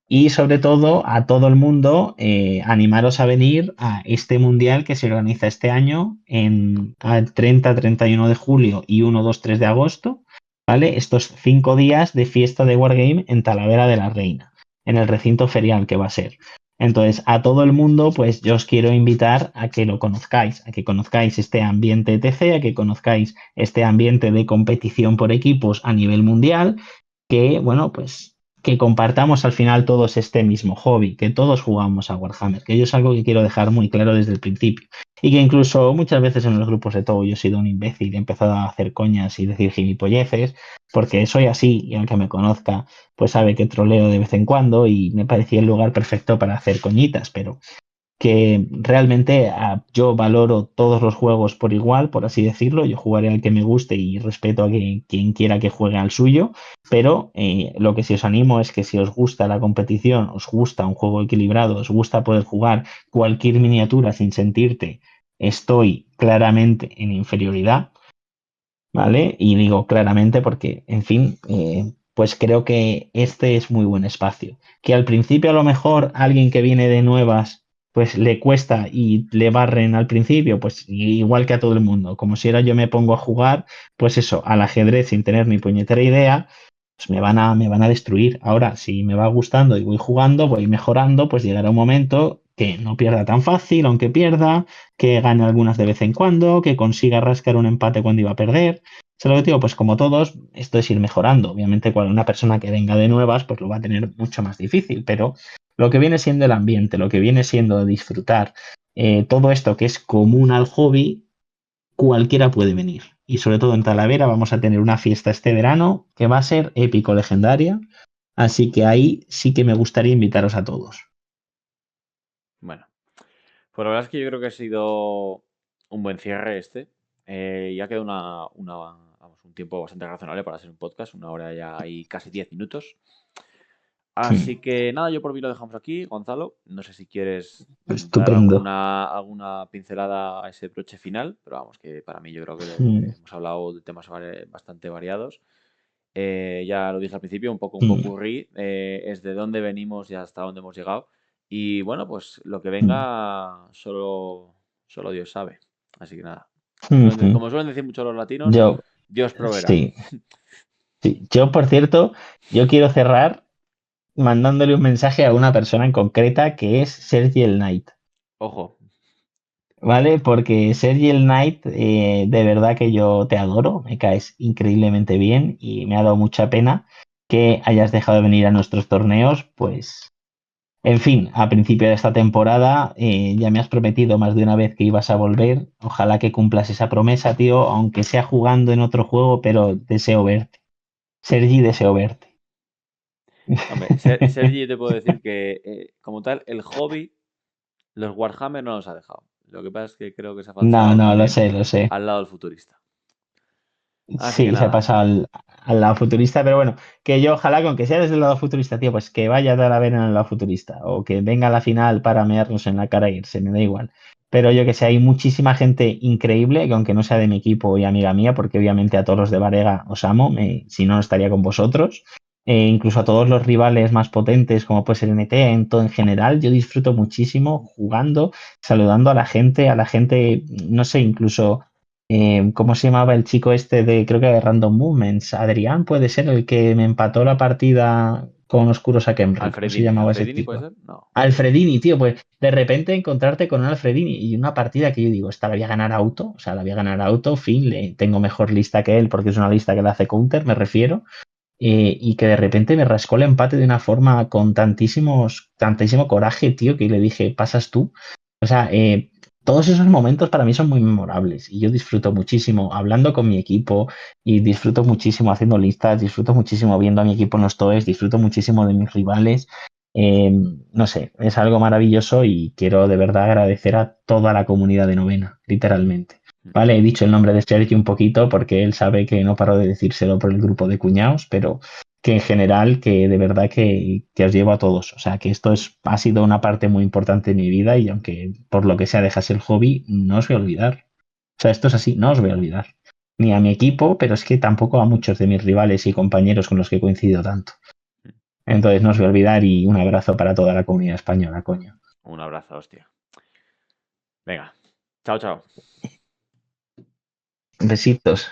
D: y sobre todo a todo el mundo animaros a venir a este mundial que se organiza este año al 30-31 de julio y 1-2-3 de agosto, ¿vale? Estos 5 días de fiesta de Wargame en Talavera de la Reina, en el recinto ferial que va a ser. Entonces, a todo el mundo, pues yo os quiero invitar a que lo conozcáis, a que conozcáis este ambiente TC, a que conozcáis este ambiente de competición por equipos a nivel mundial, que, bueno, pues que compartamos al final todos este mismo hobby, que todos jugamos a Warhammer, que yo es algo que quiero dejar muy claro desde el principio. Y que incluso muchas veces en los grupos de todo yo he sido un imbécil, he empezado a hacer coñas y decir gilipolleces, porque soy así y aunque me conozca, pues sabe que troleo de vez en cuando y me parecía el lugar perfecto para hacer coñitas, pero que realmente yo valoro todos los juegos por igual, por así decirlo. Yo jugaré al que me guste y respeto a quien quiera que juegue al suyo, pero lo que sí os animo es que si os gusta la competición, os gusta un juego equilibrado, os gusta poder jugar cualquier miniatura sin sentirte estoy claramente en inferioridad, ¿vale? Y digo claramente porque, en fin, pues creo que este es muy buen espacio. Que al principio a lo mejor alguien que viene de nuevas, pues le cuesta y le barren al principio, pues igual que a todo el mundo. Como si ahora yo me pongo a jugar, pues eso, al ajedrez sin tener ni puñetera idea, pues me van a destruir. Ahora, si me va gustando y voy jugando, voy mejorando, pues llegará un momento que no pierda tan fácil, aunque pierda, que gane algunas de vez en cuando, que consiga rascar un empate cuando iba a perder. Se lo que digo, pues como todos, esto es ir mejorando. Obviamente, cuando una persona que venga de nuevas, pues lo va a tener mucho más difícil, pero lo que viene siendo el ambiente, lo que viene siendo disfrutar, todo esto que es común al hobby, cualquiera puede venir. Y sobre todo en Talavera vamos a tener una fiesta este verano que va a ser épico, legendaria. Así que ahí sí que me gustaría invitaros a todos.
C: Bueno, pues la verdad es que yo creo que ha sido un buen cierre este. Y ha quedado vamos, un tiempo bastante razonable para ser un podcast, 1 hora ya y casi 10 minutos. Así que nada, yo por mí lo dejamos aquí, Gonzalo. No sé si quieres dar
D: Estupendo.
C: alguna pincelada a ese broche final, pero vamos, que para mí yo creo que
D: Mm,
C: hemos hablado de temas bastante variados. Ya lo dije al principio, un poco un
D: mm,
C: popurrí, es de dónde venimos y hasta dónde hemos llegado. Y bueno, pues lo que
D: mm,
C: venga solo Dios sabe. Así que nada.
D: mm.
C: Como suelen decir muchos los latinos,
D: Yo,
C: Dios proveerá.
D: sí, sí. Yo, por cierto, yo quiero cerrar mandándole un mensaje a una persona en concreta que es Sergi el Knight.
C: Ojo,
D: ¿Vale? Porque Sergi el Knight, de verdad que yo te adoro, me caes increíblemente bien y me ha dado mucha pena que hayas dejado de venir a nuestros torneos, pues, en fin, a principio de esta temporada ya me has prometido más de una vez que ibas a volver, ojalá que cumplas esa promesa, tío, aunque sea jugando en otro juego, pero deseo verte. Sergi, deseo verte.
C: hombre, Sergi, yo te puedo decir que como tal, el hobby, los Warhammer no nos ha dejado. Lo que pasa es que creo que se ha
D: No,
C: pasado
D: no, lo
C: también
D: sé, lo sé.
C: al lado del futurista. Así que
D: Sí, se ha
C: nada,
D: pasado al lado futurista, pero bueno, que yo ojalá con que sea desde el lado futurista, tío, pues que vaya a dar a ver en el lado futurista o que venga a la final para mearnos en la cara e irse, me da igual. Pero yo que sé, hay muchísima gente increíble que aunque no sea de mi equipo y amiga mía, porque obviamente a todos los de Varega os amo, si no, no estaría con vosotros. Incluso a todos los rivales más potentes, como puede ser NT, en todo en general, yo disfruto muchísimo jugando, saludando a la gente, no sé, incluso ¿cómo se llamaba el chico este de, creo que de Random Movements? Adrián puede ser el que me empató la partida con Oscuro Sakenry. ¿Cómo se
C: Alfredini.
D: llamaba ese
C: ¿Alfredini puede
D: chico?
C: ser? No.
D: Alfredini, tío, pues de repente encontrarte con un Alfredini y una partida que yo digo, esta la voy a ganar auto, o sea, la voy a ganar auto, fin, tengo mejor lista que él porque es una lista que le hace counter, me refiero, y que de repente me rascó el empate de una forma con tantísimo coraje, tío, que le dije, pasas tú. O sea, todos esos momentos para mí son muy memorables y yo disfruto muchísimo hablando con mi equipo y disfruto muchísimo haciendo listas, disfruto muchísimo viendo a mi equipo en los toes, disfruto muchísimo de mis rivales. Eh, no sé, es algo maravilloso y quiero de verdad agradecer a toda la comunidad de Novena, literalmente. Vale, he dicho el nombre de Sergi un poquito porque él sabe que no paro de decírselo por el grupo de cuñados, pero que en general, que de verdad que os llevo a todos. O sea, que ha sido una parte muy importante de mi vida y aunque por lo que sea dejase el hobby, no os voy a olvidar. O sea, esto es así, no os voy a olvidar. Ni a mi equipo, pero es que tampoco a muchos de mis rivales y compañeros con los que he coincidido tanto. Entonces no os voy a olvidar y un abrazo para toda la comunidad española, coño.
C: Un abrazo, hostia. Venga. Chao, chao.
D: Besitos.